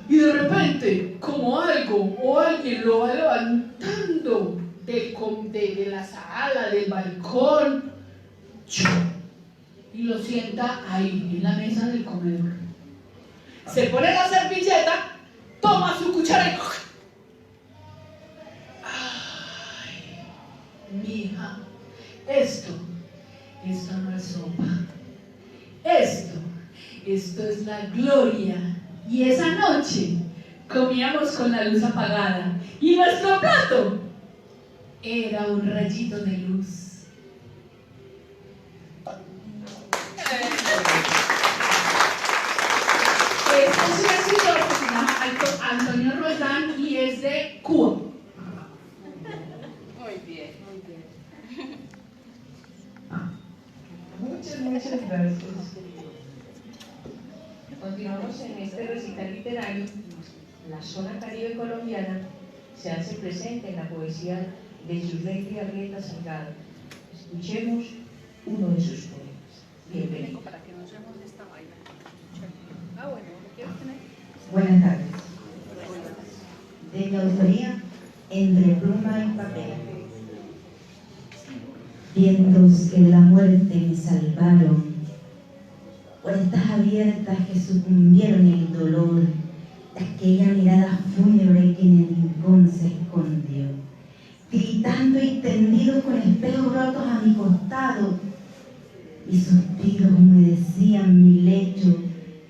Y de repente, como algo o alguien lo va levantando de la sala, del balcón, y lo sienta ahí, en la mesa del comedor. Se pone la servilleta, toma su cuchara y... ¡Ay, mija! Esto no es sopa. Esto es la gloria. Y esa noche comíamos con la luz apagada. Y nuestro plato era un rayito de luz. Este es un escritor que se llama Antonio Roldán y es de Cuba.
Muy bien.
Muchas gracias. Continuamos en este recital literario. La zona caribe colombiana se hace presente en la poesía de Yurley Arrieta Salgado. Escuchemos uno de sus poemas. Bienvenido.
Buenas tardes. De mi autoría, Entre pluma y papel. Vientos que de la muerte me salvaron, puertas abiertas que sucumbieron el dolor de aquella mirada fúnebre que en el rincón se escondió, gritando y tendido con espejos rotos a mi costado. Mis suspiros humedecían mi lecho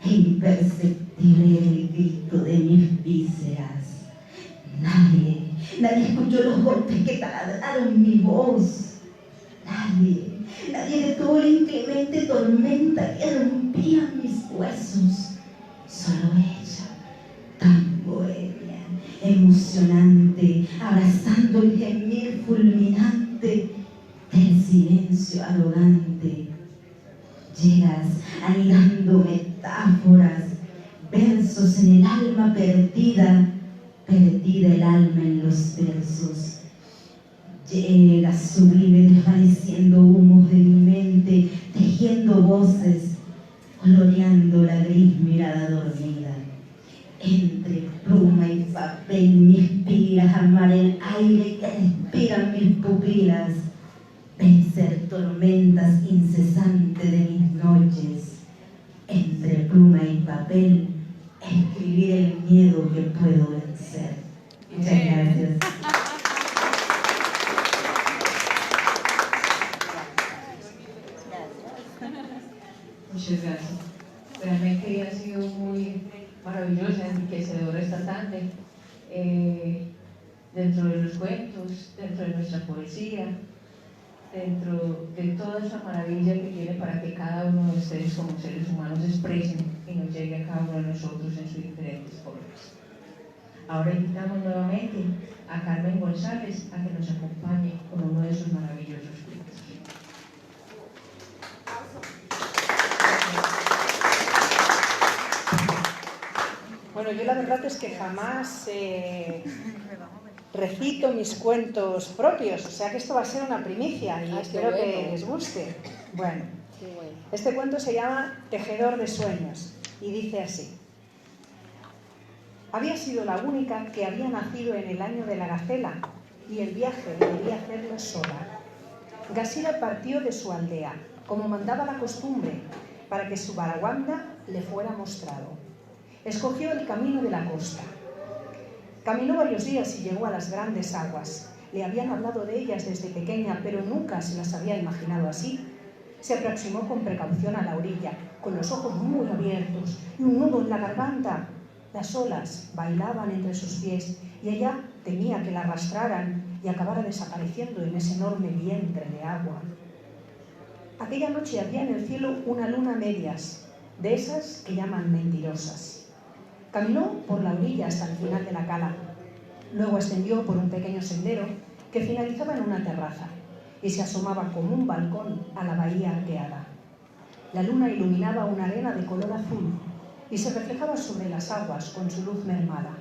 e imperceptible era el grito de mis vísceras. Nadie escuchó los golpes que taladraron mi voz. Nadie detuvo la inclemente tormenta que rompía mis huesos. Solo ella, tan bohemia, emocionante, abrazando el gemir fulminante del silencio arrogante. Llegas anidando metáforas, versos en el alma perdida el alma en los versos. Llegas sublime desvaneciendo humos de mi mente, tejiendo voces, coloreando la gris mirada dormida. Entre pluma y papel me inspiras a amar el aire que respiran mis pupilas, vencer tormentas incesantes de mis noches. Entre pluma y papel, escribir el miedo que puedo vencer. Muchas gracias.
Muchas gracias. Realmente ha sido muy maravillosa, enriquecedora esta tarde. Dentro de los cuentos, dentro de nuestra poesía, dentro de toda esa maravilla que tiene para que cada uno de ustedes como seres humanos expresen y nos llegue a cada uno de nosotros en sus diferentes formas. Ahora invitamos nuevamente a Carmen González a que nos acompañe con uno de sus maravillosos cuentos.
Bueno, yo la verdad es que jamás recito mis cuentos propios, o sea que esto va a ser una primicia y espero que les guste. Bueno, este cuento se llama Tejedor de sueños y dice así. Había sido la única que había nacido en el año de la gacela y el viaje debía hacerlo sola. Gasira partió de su aldea, como mandaba la costumbre, para que su baraguanda le fuera mostrado. Escogió el camino de la costa. Caminó varios días y llegó a las grandes aguas. Le habían hablado de ellas desde pequeña, pero nunca se las había imaginado así. Se aproximó con precaución a la orilla, con los ojos muy abiertos y un nudo en la garganta. Las olas bailaban entre sus pies y ella temía que la arrastraran y acabara desapareciendo en ese enorme vientre de agua. Aquella noche había en el cielo una luna a medias, de esas que llaman mentirosas. Caminó por la orilla hasta el final de la cala. Luego ascendió por un pequeño sendero que finalizaba en una terraza y se asomaba como un balcón a la bahía arqueada. La luna iluminaba una arena de color azul y se reflejaba sobre las aguas con su luz mermada.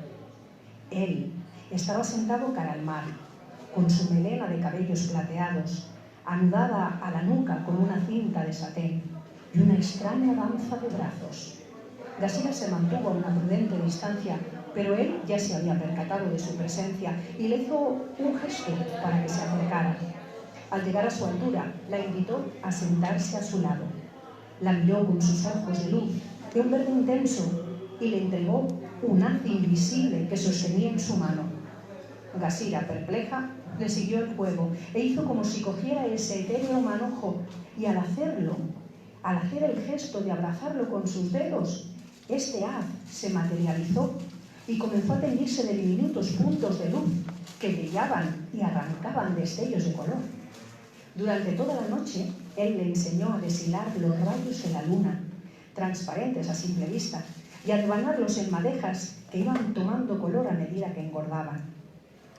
Él estaba sentado cara al mar, con su melena de cabellos plateados, anudada a la nuca con una cinta de satén y una extraña danza de brazos. Gasira se mantuvo a una prudente distancia, pero él ya se había percatado de su presencia y le hizo un gesto para que se acercara. Al llegar a su altura, la invitó a sentarse a su lado. La miró con sus ojos de luz, de un verde intenso, y le entregó un haz invisible que sostenía en su mano. Gasira, perpleja, le siguió el juego e hizo como si cogiera ese etéreo manojo, y al hacer el gesto de abrazarlo con sus dedos, este haz se materializó y comenzó a teñirse de diminutos puntos de luz que brillaban y arrancaban destellos de color. Durante toda la noche, él le enseñó a deshilar los rayos de la luna, transparentes a simple vista, y a devanarlos en madejas que iban tomando color a medida que engordaban.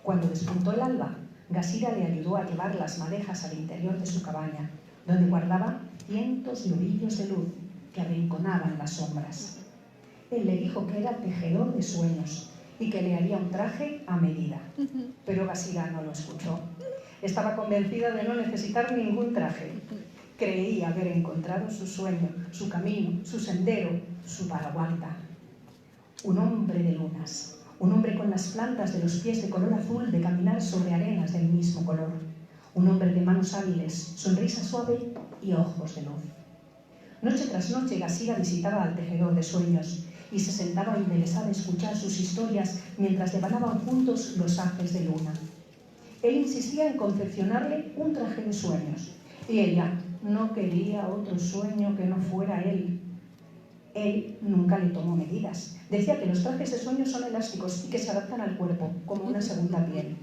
Cuando despuntó el alba, Gasira le ayudó a llevar las madejas al interior de su cabaña, donde guardaba cientos de ovillos de luz que arrinconaban las sombras. Él le dijo que era tejedor de sueños y que le haría un traje a medida. Pero Gasira no lo escuchó. Estaba convencida de no necesitar ningún traje. Creía haber encontrado su sueño, su camino, su sendero, su baraguanda. Un hombre de lunas, un hombre con las plantas de los pies de color azul de caminar sobre arenas del mismo color. Un hombre de manos hábiles, sonrisa suave y ojos de luz. Noche tras noche Gasira visitaba al tejedor de sueños y se sentaba embelesada a escuchar sus historias mientras devanaban juntos los haces de luna. Él insistía en confeccionarle un traje de sueños y ella no quería otro sueño que no fuera él. Él nunca le tomó medidas. Decía que los trajes de sueños son elásticos y que se adaptan al cuerpo, como una segunda piel.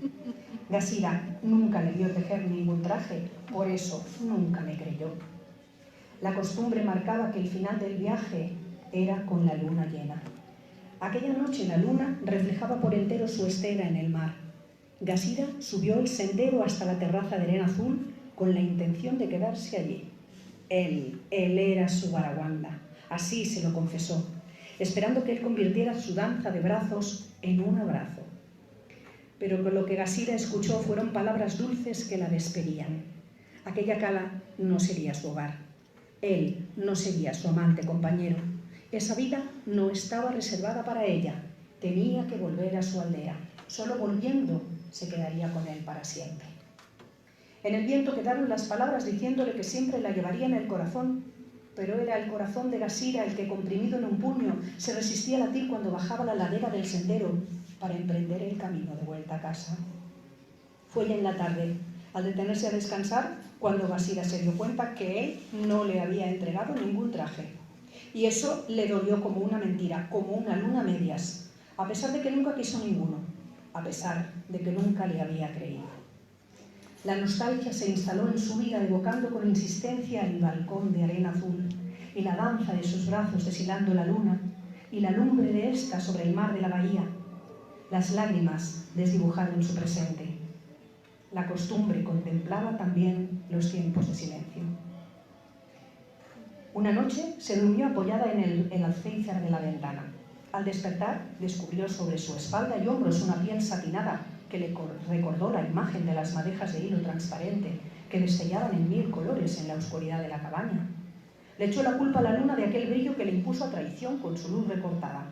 Gasira nunca le vio tejer ningún traje, por eso nunca le creyó. La costumbre marcaba que el final del viaje era con la luna llena. Aquella noche la luna reflejaba por entero su estela en el mar. Gasira subió el sendero hasta la terraza de arena azul con la intención de quedarse allí. Él era su baraguanda, así se lo confesó, esperando que él convirtiera su danza de brazos en un abrazo. Pero con lo que Gasira escuchó fueron palabras dulces que la despedían. Aquella cala no sería su hogar. Él no sería su amante compañero. Esa vida no estaba reservada para ella. Tenía que volver a su aldea. Solo volviendo se quedaría con él para siempre. En el viento quedaron las palabras diciéndole que siempre la llevaría en el corazón, pero era el corazón de Gasira el que, comprimido en un puño, se resistía a latir cuando bajaba la ladera del sendero para emprender el camino de vuelta a casa. Fue ya en la tarde, al detenerse a descansar, cuando Gasira se dio cuenta que él no le había entregado ningún traje. Y eso le dolió como una mentira, como una luna a medias, a pesar de que nunca quiso ninguno, a pesar de que nunca le había creído. La nostalgia se instaló en su vida, evocando con insistencia el balcón de arena azul y la danza de sus brazos deshilando la luna y la lumbre de esta sobre el mar de la bahía. Las lágrimas desdibujaron su presente. La costumbre contemplaba también los tiempos de silencio. Una noche se durmió apoyada en el alféizar de la ventana. Al despertar, descubrió sobre su espalda y hombros una piel satinada que le recordó la imagen de las madejas de hilo transparente que destellaban en 1000 colores en la oscuridad de la cabaña. Le echó la culpa a la luna de aquel brillo que le impuso a traición con su luz recortada.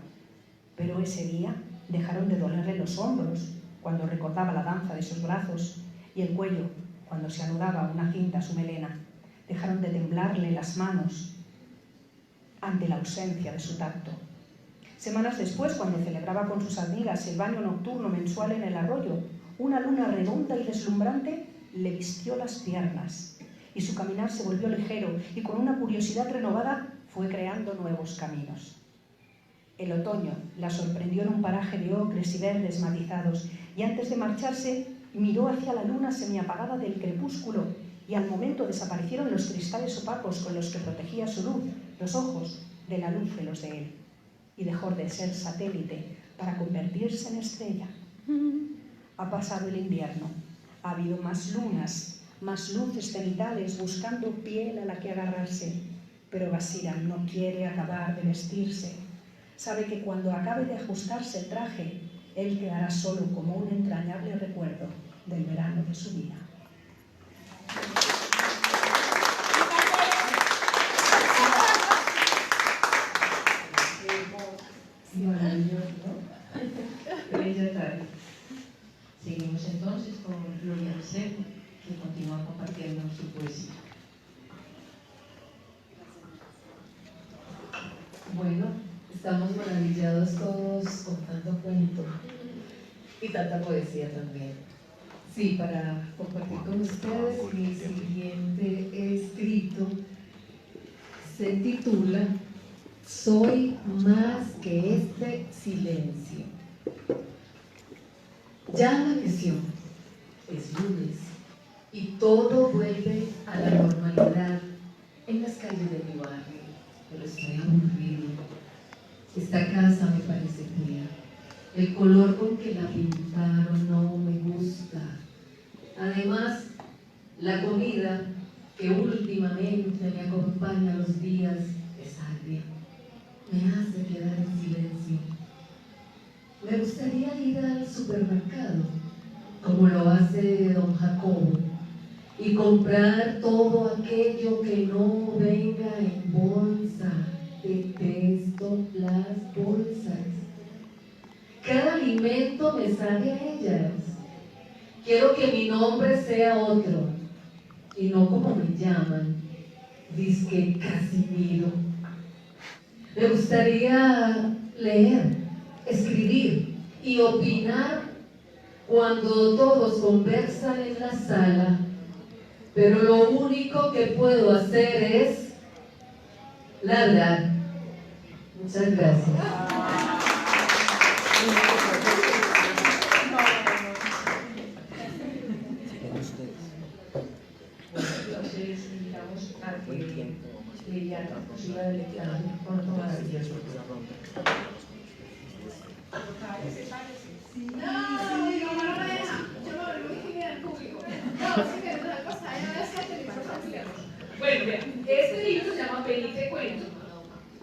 Pero ese día dejaron de dolerle los hombros cuando recordaba la danza de sus brazos y el cuello cuando se anudaba una cinta a su melena. Dejaron de temblarle las manos ante la ausencia de su tacto. Semanas después, cuando celebraba con sus amigas el baño nocturno mensual en el arroyo, una luna redonda y deslumbrante le vistió las piernas y su caminar se volvió ligero y con una curiosidad renovada fue creando nuevos caminos. El otoño la sorprendió en un paraje de ocres y verdes matizados y antes de marcharse miró hacia la luna semiapagada del crepúsculo y al momento desaparecieron los cristales opacos con los que protegía su luz, los ojos de la luz de los de él, y dejó de ser satélite para convertirse en estrella. Ha pasado el invierno, ha habido más lunas, más luces cenitales buscando piel a la que agarrarse, pero Basiram no quiere acabar de vestirse. Sabe que cuando acabe de ajustarse el traje, él quedará solo como un entrañable recuerdo del verano de su vida.
Bella tarde. Seguimos entonces con Gloria Arcel, que continúa compartiendo su poesía.
Bueno, estamos maravillados todos con tanto cuento y tanta poesía también. Sí, para compartir con ustedes, mi siguiente escrito se titula Soy más que este silencio. Ya amaneció, es lunes y todo vuelve a la normalidad en las calles de mi barrio, pero estoy aburrido. Esta casa me parece fea. El color con que la pintaron no me gusta. Además, la comida que últimamente me acompaña los días es agria. Me hace quedar en silencio. Me gustaría ir al supermercado, como lo hace don Jacobo, y comprar todo aquello que no venga en bolsa. Detesto las bolsas. Cada alimento me sabe a ellas. Quiero que mi nombre sea otro, y no como me llaman, dizque Casimiro. Me gustaría leer, escribir y opinar cuando todos conversan en la sala, pero lo único que puedo hacer es ladrar. Muchas gracias.
Entonces, invitamos a que Liliana nos iba a deleitar con otro maravilloso.
Bueno, vean, este libro se llama Ven y te cuento.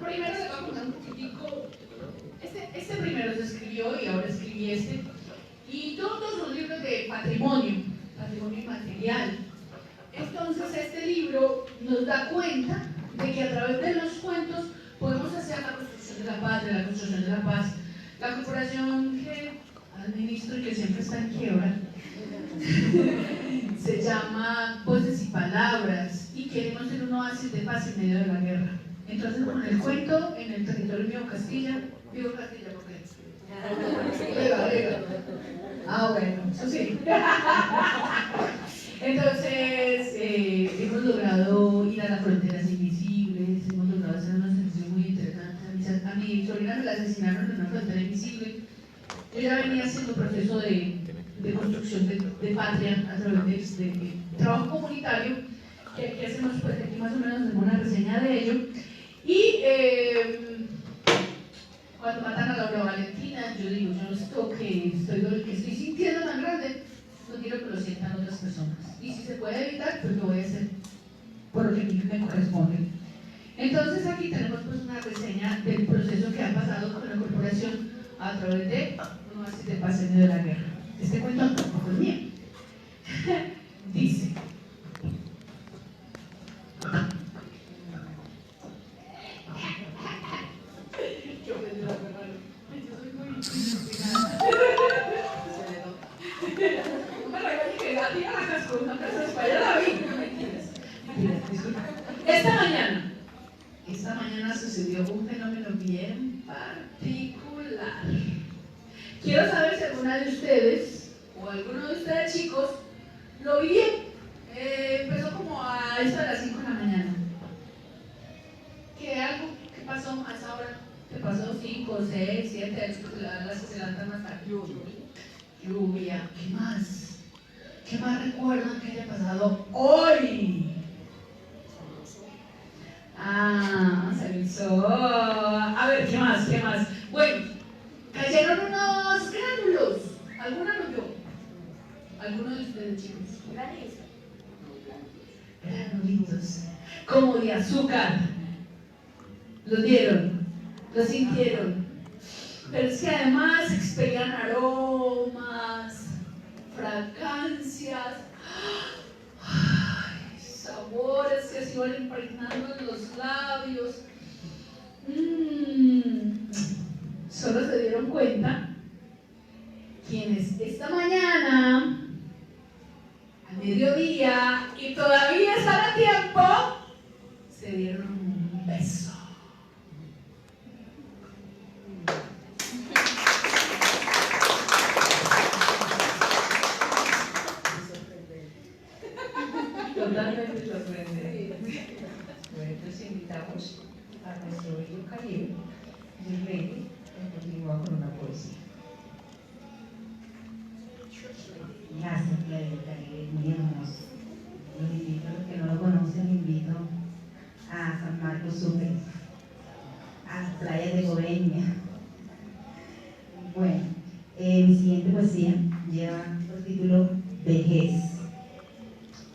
Primero se va a contar un poquitico. Este primero se escribió y ahora escribí este. Y todos los libros de patrimonio inmaterial. Entonces este libro nos da cuenta de que a través de los cuentos podemos hacer la construcción de la patria, la construcción de la paz. La corporación que administro y que siempre está en quiebra se llama Voces y Palabras y queremos ser un oasis de paz en medio de la guerra. Entonces con el cuento en el territorio mío Castilla, vivo Castilla porque Vega. Ah, bueno, eso sí. Entonces hemos logrado ir a las fronteras invisibles, hemos logrado hacer unos ejercicios muy interesantes. A mi sobrina me la asesinaron en una frontera invisible. Yo ya venía haciendo proceso de construcción de patria a través de trabajo comunitario, que aquí hacemos, pues aquí más o menos hacemos una reseña de ello. Y cuando matan a Laura Valentina, yo digo, yo esto que estoy sintiendo tan grande, no quiero que lo sientan otras personas. Y si se puede evitar, pues lo voy a hacer por lo que a mí me corresponde. Entonces aquí tenemos pues una reseña del proceso que ha pasado con la corporación a través de un oasis de paz en medio de la guerra. Este cuento tampoco es mío. Dice: esta mañana sucedió un fenómeno bien particular. Quiero saber si alguna de ustedes, o alguno de ustedes chicos, lo vivieron. Empezó como a eso de las 5 de la mañana. ¿Qué pasó a esa hora? ¿Qué pasó? 5, 6, 7, las se levantan más tarde. Lluvia. ¿Qué más? ¿Qué más recuerdan que haya pasado hoy? Salió el sol. A ver, ¿qué más? ¿Qué más? Bueno, cayeron unos gránulos. ¿Alguna lo vio? ¿Alguno de ustedes, chicos? Granulitos. Como de azúcar. ¿Los vieron? ¿Lo sintieron? Pero es que además expelían aromas, fragancias, sabores que se iban impregnando en los labios. Solo se dieron cuenta quienes esta mañana, al mediodía, y todavía están a tiempo, se dieron un beso.
Totalmente sorprendente. Bueno, entonces invitamos a nuestro bello Caribe, Yirleni, que continúa con una poesía.
Gracias, Playa del Caribe, muy hermoso. Los invito, a los que no lo conocen, invito a San Marcos Sucre, a las playas de Coveña. Bueno, mi siguiente poesía lleva por título Vejez.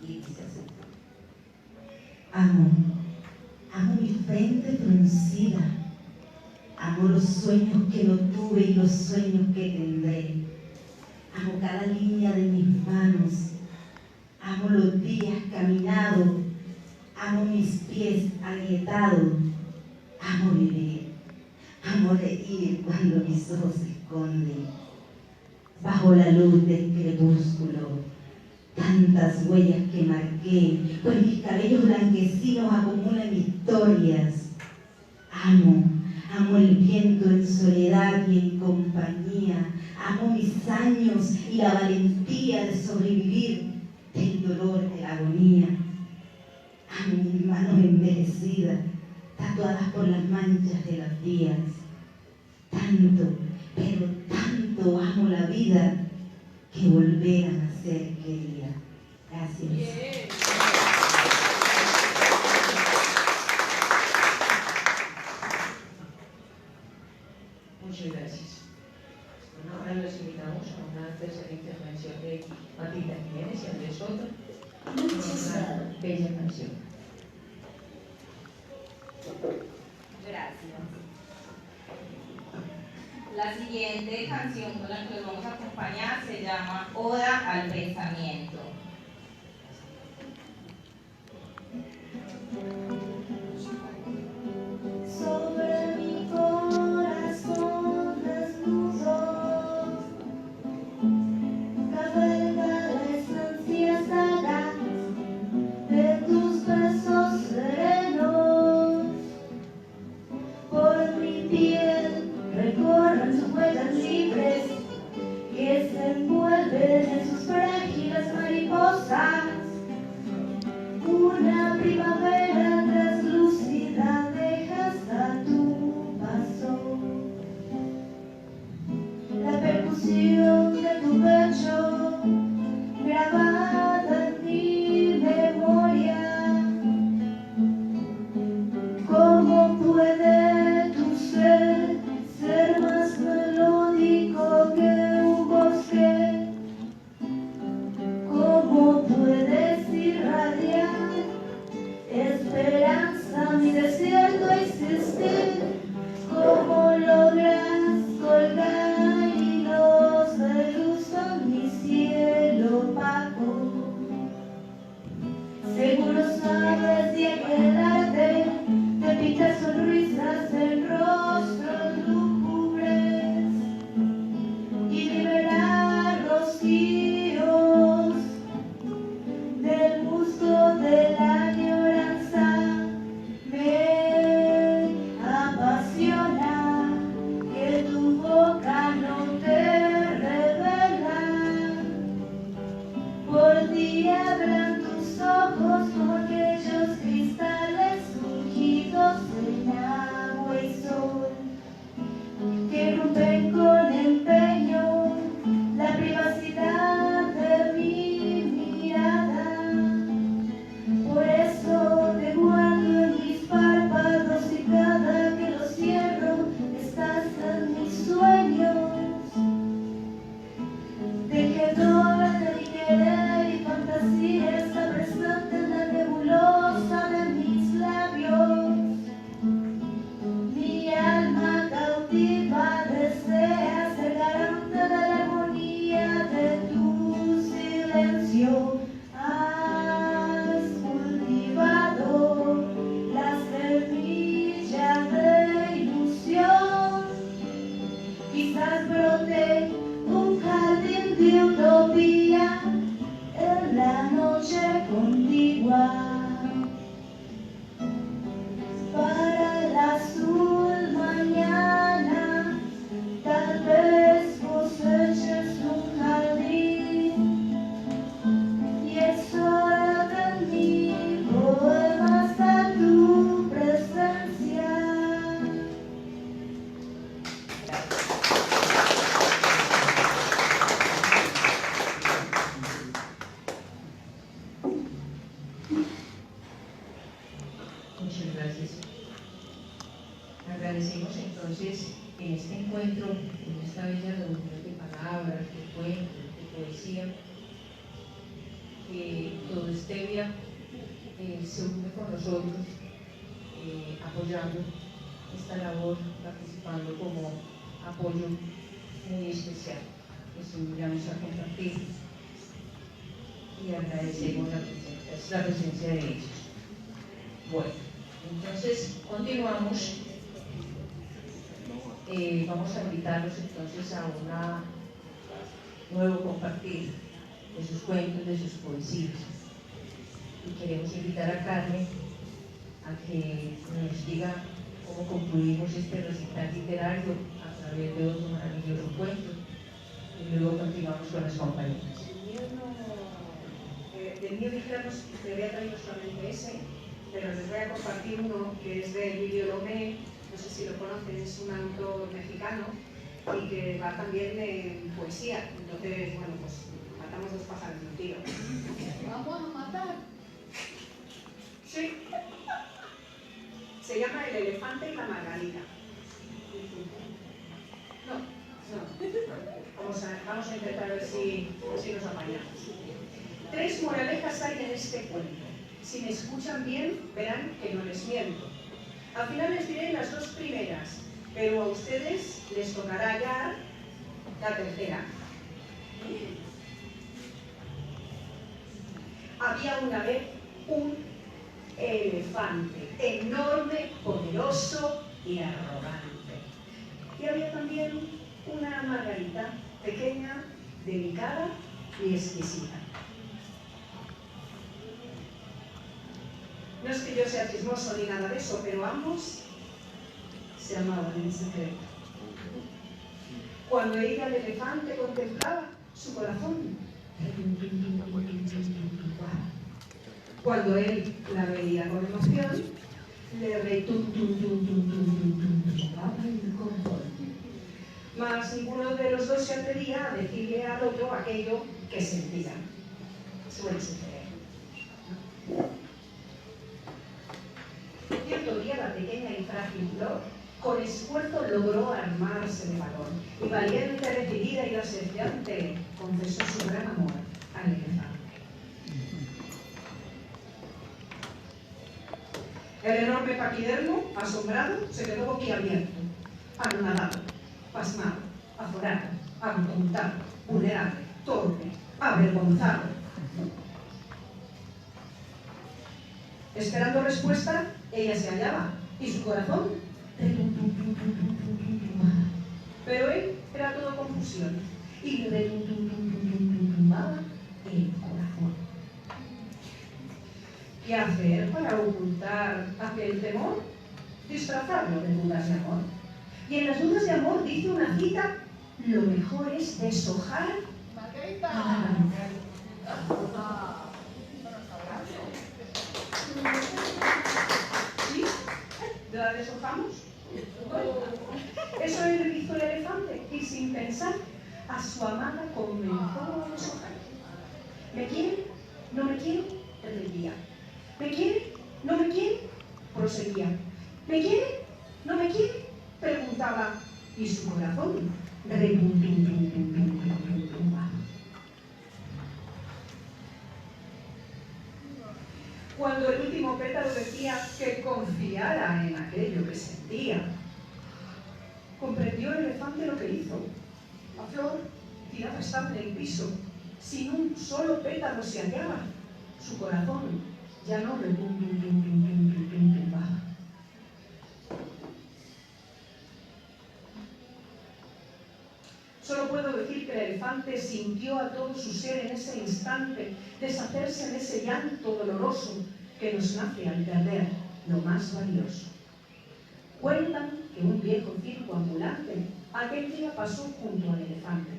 Y dice así: amo mi frente fruncida, amo los sueños que no tuve y los sueños que tendré, amo cada línea de mis manos, amo los días caminados, amo mis pies agrietados, amo vivir, amo reír cuando mis ojos se esconden, bajo la luz del crepúsculo. Tantas huellas que marqué, pues mis cabellos blanquecinos acumulan historias. Amo el viento en soledad y en compañía. Amo mis años y la valentía de sobrevivir del dolor de la agonía. Amo mis manos envejecidas, tatuadas por las manchas de los días. Tanto, pero tanto amo la vida que volver a nacer quería. Gracias.
Bien.
Muchas gracias. Bueno, ahora los invitamos a una tercera intervención de Matilda Jiménez y Andrés Soto con una bella canción.
Gracias. La siguiente canción con la que los vamos a acompañar se llama Oda al Pensamiento.
Sobre mi corazón desnudo cabalga la estancia sagaz de tus besos serenos. Por mi piel recorren sus huellas libres que se envuelven en sus frágiles mariposas. Una primavera translúcida dejas a tu paso. La percusión de tu pecho grabada en mi memoria. ¿Cómo puede tu ser más melódico que un bosque? ¿Cómo puedes irradiar esperanza mi desierto existir? ¿Cómo logras colgar hilos de luz en mi cielo opaco? Seguro sabes de aquel arte de pintar sonrisas
gracias. Agradecemos entonces en este encuentro, en esta bella reunión de palabras, de cuentos, de poesía, que todo Stevia se une con nosotros, apoyando esta labor, participando como apoyo muy especial que se unamos a compartir, y agradecemos la presencia de ellos. Bueno, entonces continuamos. Vamos a invitarlos entonces a un nuevo compartir de sus cuentos, de sus poesías. Y queremos invitar a Carmen a que nos diga cómo concluimos este recital literario a través de otro maravilloso cuento, y luego continuamos con las compañeras.
Del mío dijéramos que había traído solamente ese, pero les voy a compartir uno que es de Emilio Lomé, no sé si lo conocen, es un autor mexicano y que va también en poesía. Entonces, bueno, pues matamos dos pájaros de un tiro.
Vamos a matar.
Sí. Se llama El elefante y la margarita. No. Vamos a intentar ver si nos apañamos. 3 moralejas hay en este cuento. Si me escuchan bien, verán que no les miento. Al final les diré las 2 primeras, pero a ustedes les tocará hallar la tercera. Había una vez un elefante, enorme, poderoso y arrogante. Y había también una margarita, pequeña, delicada y exquisita. No es que yo sea chismoso ni nada de eso, pero ambos se amaban en secreto. Cuando ella, el elefante, contemplaba su corazón, cuando él la veía con emoción, le retumbaba el corazón. Mas ninguno de los dos se atrevía a decirle al otro aquello que sentía. Suele suceder. Cierto día la pequeña y frágil flor con esfuerzo logró armarse de valor y valiente, decidida y desafiante confesó su gran amor al elefante. El enorme paquidermo, asombrado, se quedó boquiabierto, anonadado, pasmado, azorado, atontado, vulnerable, torpe, avergonzado. Esperando respuesta, ella se hallaba y su corazón pero él era todo confusión y le retumbaba el corazón. ¿Qué hacer para ocultar aquel temor? Disfrazarlo de dudas de amor. Y en las dudas de amor dice una cita: lo mejor es deshojar
Margarita.
¿Sí? ¿La deshojamos? Eso es lo que hizo el elefante, y sin pensar, a su amada comenzó a deshojar. ¿Me quiere? ¿No me quiere? Repetía. ¿Me quiere? ¿No me quiere? Proseguía. ¿Me quiere? ¿No me quiere? Preguntaba, y su corazón retumbaba. Cuando el último pétalo decía que confiara en aquello que sentía, comprendió el elefante lo que hizo. La flor tirada estaba en el piso, sin un solo pétalo se hallaba. Su corazón ya no retumbaba. Solo puedo decir que el elefante sintió a todo su ser en ese instante deshacerse en ese llanto doloroso que nos nace al perder lo más valioso. Cuentan que un viejo circo ambulante aquel día pasó junto al elefante,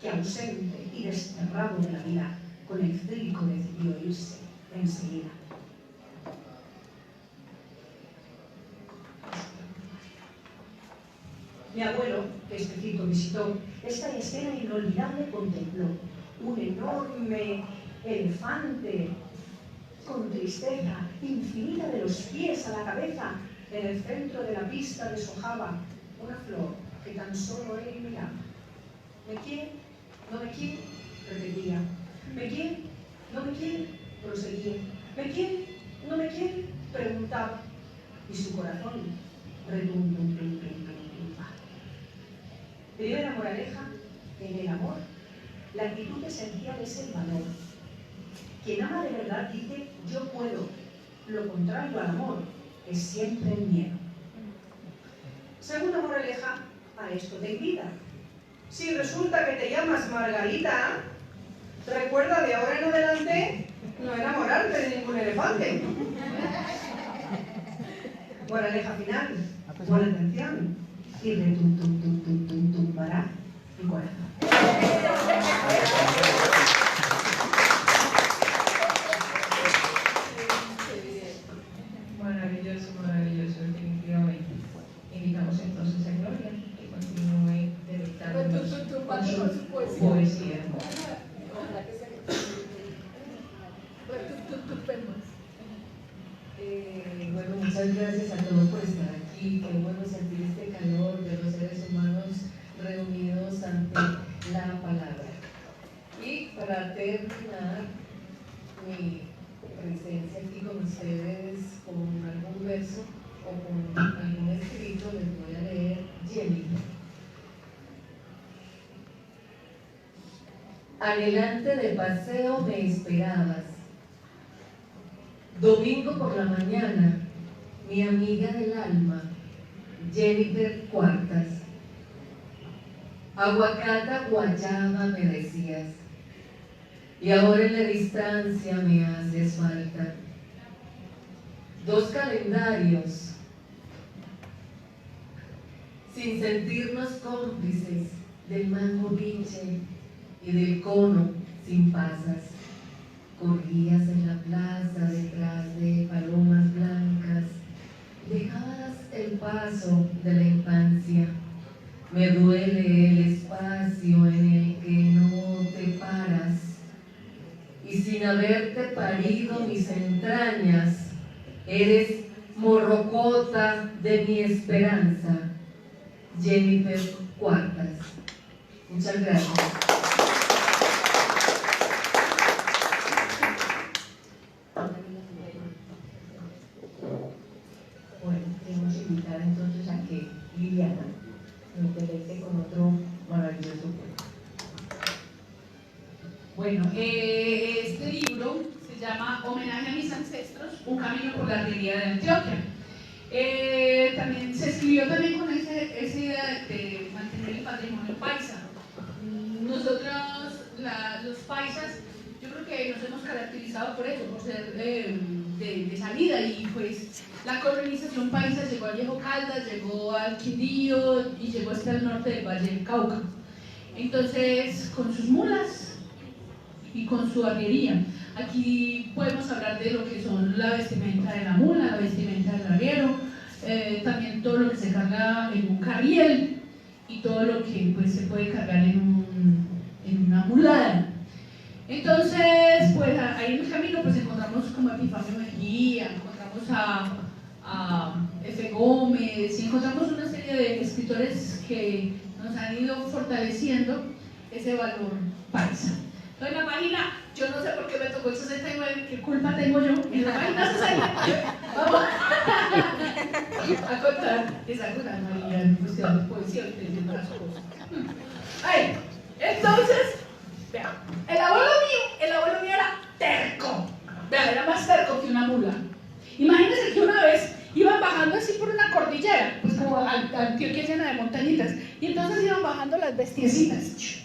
que ausente y desterrado de la vida, con el circo decidió irse enseguida. Mi abuelo, que este circo visitó, esta escena inolvidable contempló un enorme elefante con tristeza infinita de los pies a la cabeza. En el centro de la pista deshojaba una flor que tan solo él miraba. ¿Me quiere? ¿No me quiere? Repetía. ¿Me quiere? ¿No me quiere? Proseguía. ¿Me quiere? ¿No me quiere? Preguntaba. Y su corazón retumbaba. Primera moraleja: en el amor, la actitud esencial es el valor. Quien ama de verdad dice yo puedo. Lo contrario al amor es siempre el miedo. Segunda moraleja a esto de vida. Si resulta que te llamas Margarita, recuerda de ahora en adelante no enamorarte de ningún elefante. Moraleja final, buena atención y retumbará tu corazón.
Maravilloso, maravilloso, definitivamente. Invitamos entonces a Gloria que continúe deleitándonos con su poesía.
Bueno, muchas gracias a todos por estar aquí. Qué bueno sentir este calor de los seres humanos reunidos ante la palabra. Y para terminar mi presencia aquí con ustedes con algún verso o con algún escrito, les voy a leer Jennifer. Adelante de paseo me esperabas. Domingo por la mañana, mi amiga del alma, Jennifer Cuartas. Aguacata, guayaba me decías, y ahora en la distancia me haces falta. 2 calendarios, sin sentirnos cómplices del mango biche y del cono sin pasas. Corrías en la plaza detrás de palomas blancas, dejabas el paso de la infancia. Me duele el espacio en el que no te paras, y sin haberte parido mis entrañas, eres morrocota de mi esperanza. Jennifer Cuartas. Muchas gracias. Bueno, queremos invitar entonces a que Liliana nos deleite con otro maravilloso poema.
Bueno, este libro se llama Homenaje a mis ancestros, un camino por la arriería de Antioquia. También se escribió también con esa idea de mantener el patrimonio paisa. Nosotros, los paisas, yo creo que nos hemos caracterizado por eso, por ser de salida, y pues la colonización paisa llegó a Viejo Caldas, llegó al Quindío y llegó hasta el norte del Valle del Cauca. Entonces, con sus mulas y con su arriería. Aquí podemos hablar de lo que son la vestimenta de la mula, la vestimenta del arriero, también todo lo que se carga en un carriel y todo lo que pues, se puede cargar en una mulada. Entonces, pues ahí en el camino pues encontramos como a Epifanio Mejía, encontramos a F. Gómez, y encontramos una serie de escritores que nos han ido fortaleciendo ese valor paisa. Entonces la página, yo no sé por qué me tocó el 69, ¿qué culpa tengo yo? En la página 69, vamos a contar esa cosa, María, en cuestión de poesía, entendiendo las cosas. Ay, entonces, vean, el abuelo mío era terco, vean, era más terco que una mula. Imagínense que una vez iban bajando así por una cordillera, pues como Antioquia llena de montañitas, y entonces iban bajando las bestiecitas.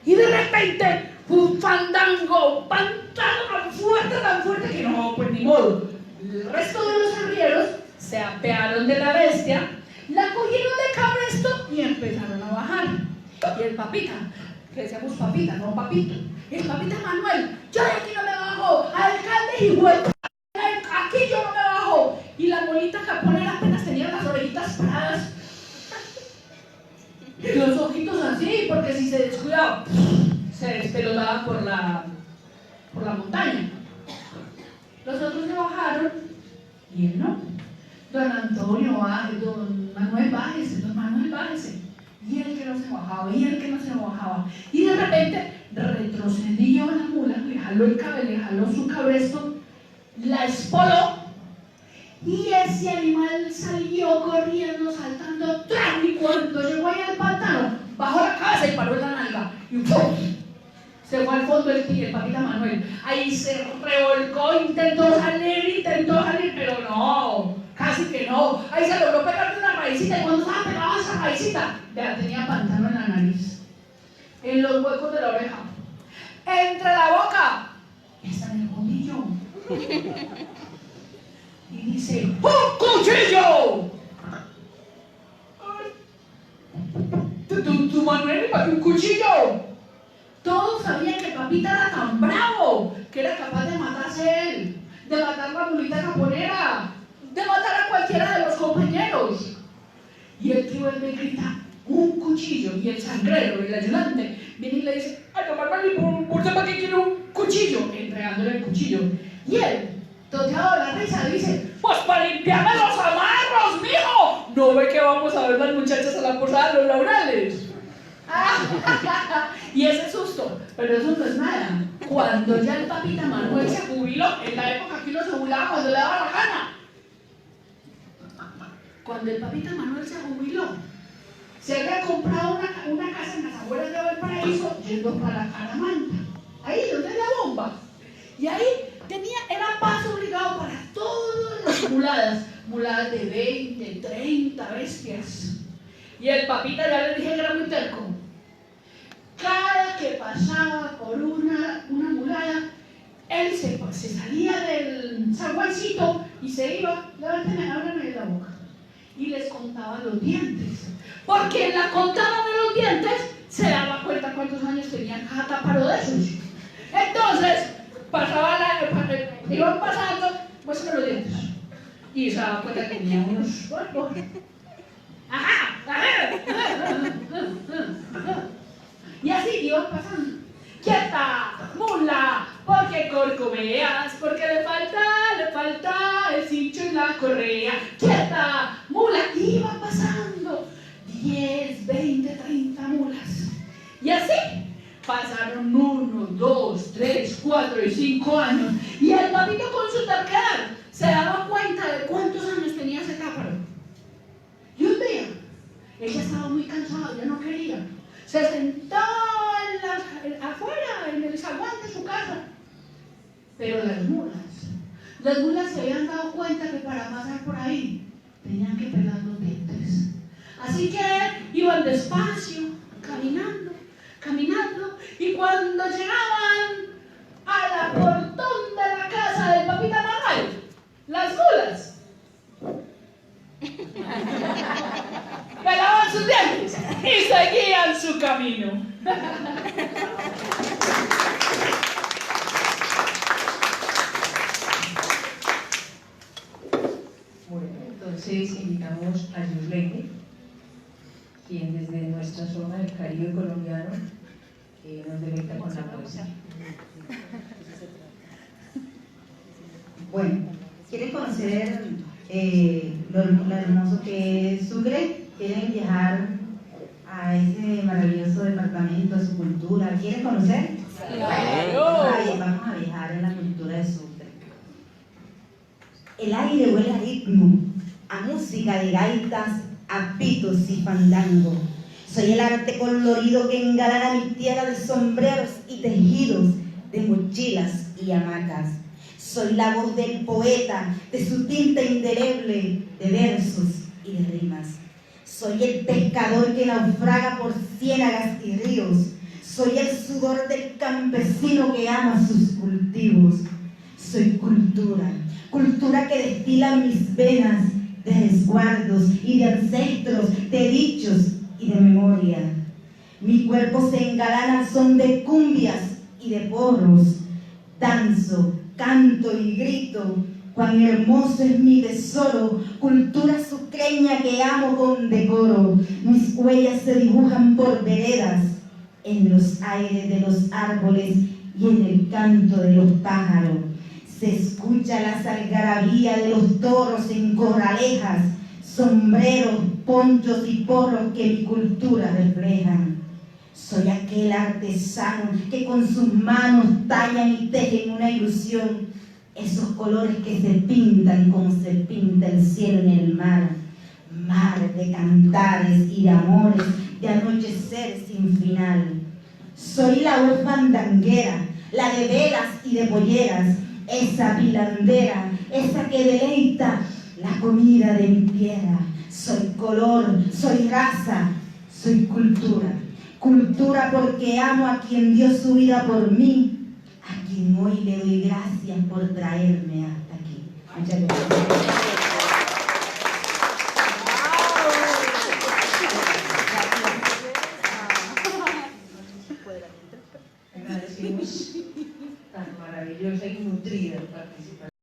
Y de repente, un fandango, tan fuerte que no, pues ni modo. El resto de los arrieros se apearon de la bestia, la cogieron de cabresto y empezaron a bajar. Y el papita, que decíamos papita, no papito, el papita Manuel, yo de aquí no me bajo, alcalde y vuelta, aquí yo no me bajo. Y la bolita caponera apenas tenía las orejitas paradas. Los ojitos así, porque si se descuidaba, se despelotaba por la por la montaña. Los otros se bajaron y él no. Don Antonio, don Manuel, bájese, don Manuel, bájese. Y él que no se bajaba, y él que no se bajaba. Y de repente retrocedió la mula, le jaló el cabello, le jaló su cabresto, la espoló. Y ese animal salió corriendo, saltando, ¡tran! Y cuando llegó ahí al pantano, bajó la cabeza y paró en la nalga. Y ¡pum! Se fue al fondo el papita Manuel. Ahí se revolcó, intentó salir, pero no, casi que no. Ahí se logró pegar de una raicita y cuando estaba pegado a esa raicita, ya tenía pantano en la nariz, en los huecos de la oreja, entre la boca, está en el bombillo. Y dice, ¡un cuchillo! ¿Tu Manuel, ¿para qué un cuchillo? Todos sabían que Papita era tan bravo, que era capaz de matarse él, de matar a la mulita caponera, de matar a cualquiera de los compañeros. Y el tío él me grita, ¡un cuchillo! Y el sangrero, el ayudante, viene y le dice, ¡ay, don Manuel, ¿por qué para qué quiere un cuchillo? Entregándole el cuchillo. Y él, toteado de la risa, dice, ¡pues para limpiarme los amarros, mijo! ¿No ve que vamos a ver las muchachas a la posada de los Laurales? Y ese susto, pero eso no es nada. Cuando ya el papita Manuel se jubiló, en la época que uno se jubilaba cuando le daba la gana, cuando el papita Manuel se jubiló, se había comprado una casa en las afueras de Valparaíso, yendo para Caramanta, ahí donde es la bomba. Y ahí era paso obligado para todas las muladas de 20, 30 bestias. Y el papita, ya le dije que era muy terco, cada que pasaba por una mulada, él se salía del zaguancito y se iba, levántame, ábrame la boca, y les contaba los dientes, porque en la contada de los dientes se daba cuenta cuántos años tenía cada táparo de esos. Entonces, iban pasando, muéstrame los dientes, y se daba cuenta que tenía unos... ¡Ajá! Y así iban pasando. ¡Quieta! ¡Mula! Porque corcoveas, porque le falta el cincho y la correa. ¡Quieta! ¡Mula! Y iban pasando 10, 20, 30 mulas. Y así pasaron 1, 2, 3, 4 y 5 años. Y el papito con su terquedad se daba cuenta de cuántos años tenía ese táparo. Y un día, ella estaba muy cansada, ya no quería. Se sentó afuera, en el zaguán de su casa. Pero las mulas se habían dado cuenta que para pasar por ahí tenían que pelar los dientes. Así que iban despacio, caminando, y cuando llegaban al portón de la casa del papita Manuel, las mulas pelaban sus dientes y seguían su camino.
Bueno, entonces invitamos a Yuslene, quien desde nuestra zona del Caribe colombiano nos deleita con la poesía.
Bueno, ¿quieren conocer lo hermoso que es Sucre? ¿Quieren viajar a ese maravilloso departamento, a su cultura? ¿Quieren conocer? Ay, vamos a viajar en la cultura de Sucre. El aire huele a ritmo, a música de gaitas, a pitos y fandango. Soy el arte colorido que engalana mi tierra de sombreros y tejidos, de mochilas y hamacas. Soy la voz del poeta, de su tinta indeleble, de versos y de rimas. Soy el pescador que naufraga por ciénagas y ríos. Soy el sudor del campesino que ama sus cultivos. Soy cultura, cultura que destila mis venas de resguardos y de ancestros, de dichos y de memoria. Mi cuerpo se engalana al son de cumbias y de porros. Danzo, canto y grito, cuán hermoso es mi tesoro, cultura sucreña que amo con decoro. Mis huellas se dibujan por veredas, en los aires de los árboles y en el canto de los pájaros se escucha la algarabía de los toros en corralejas, sombreros, ponchos y porros que mi cultura reflejan. Soy aquel artesano que con sus manos tallan y tejen una ilusión, esos colores que se pintan como se pinta el cielo en el mar, mar de cantares y de amores, de anochecer sin final. Soy la voz fandanguera, la de velas y de polleras, esa pilandera, esa que deleita la comida de mi tierra. Soy color, soy raza, soy cultura. Cultura porque amo a quien dio su vida por mí, a quien hoy le doy gracias por traerme hasta aquí. Muchas gracias.
Agradecemos tan maravillosa y nutrida participación.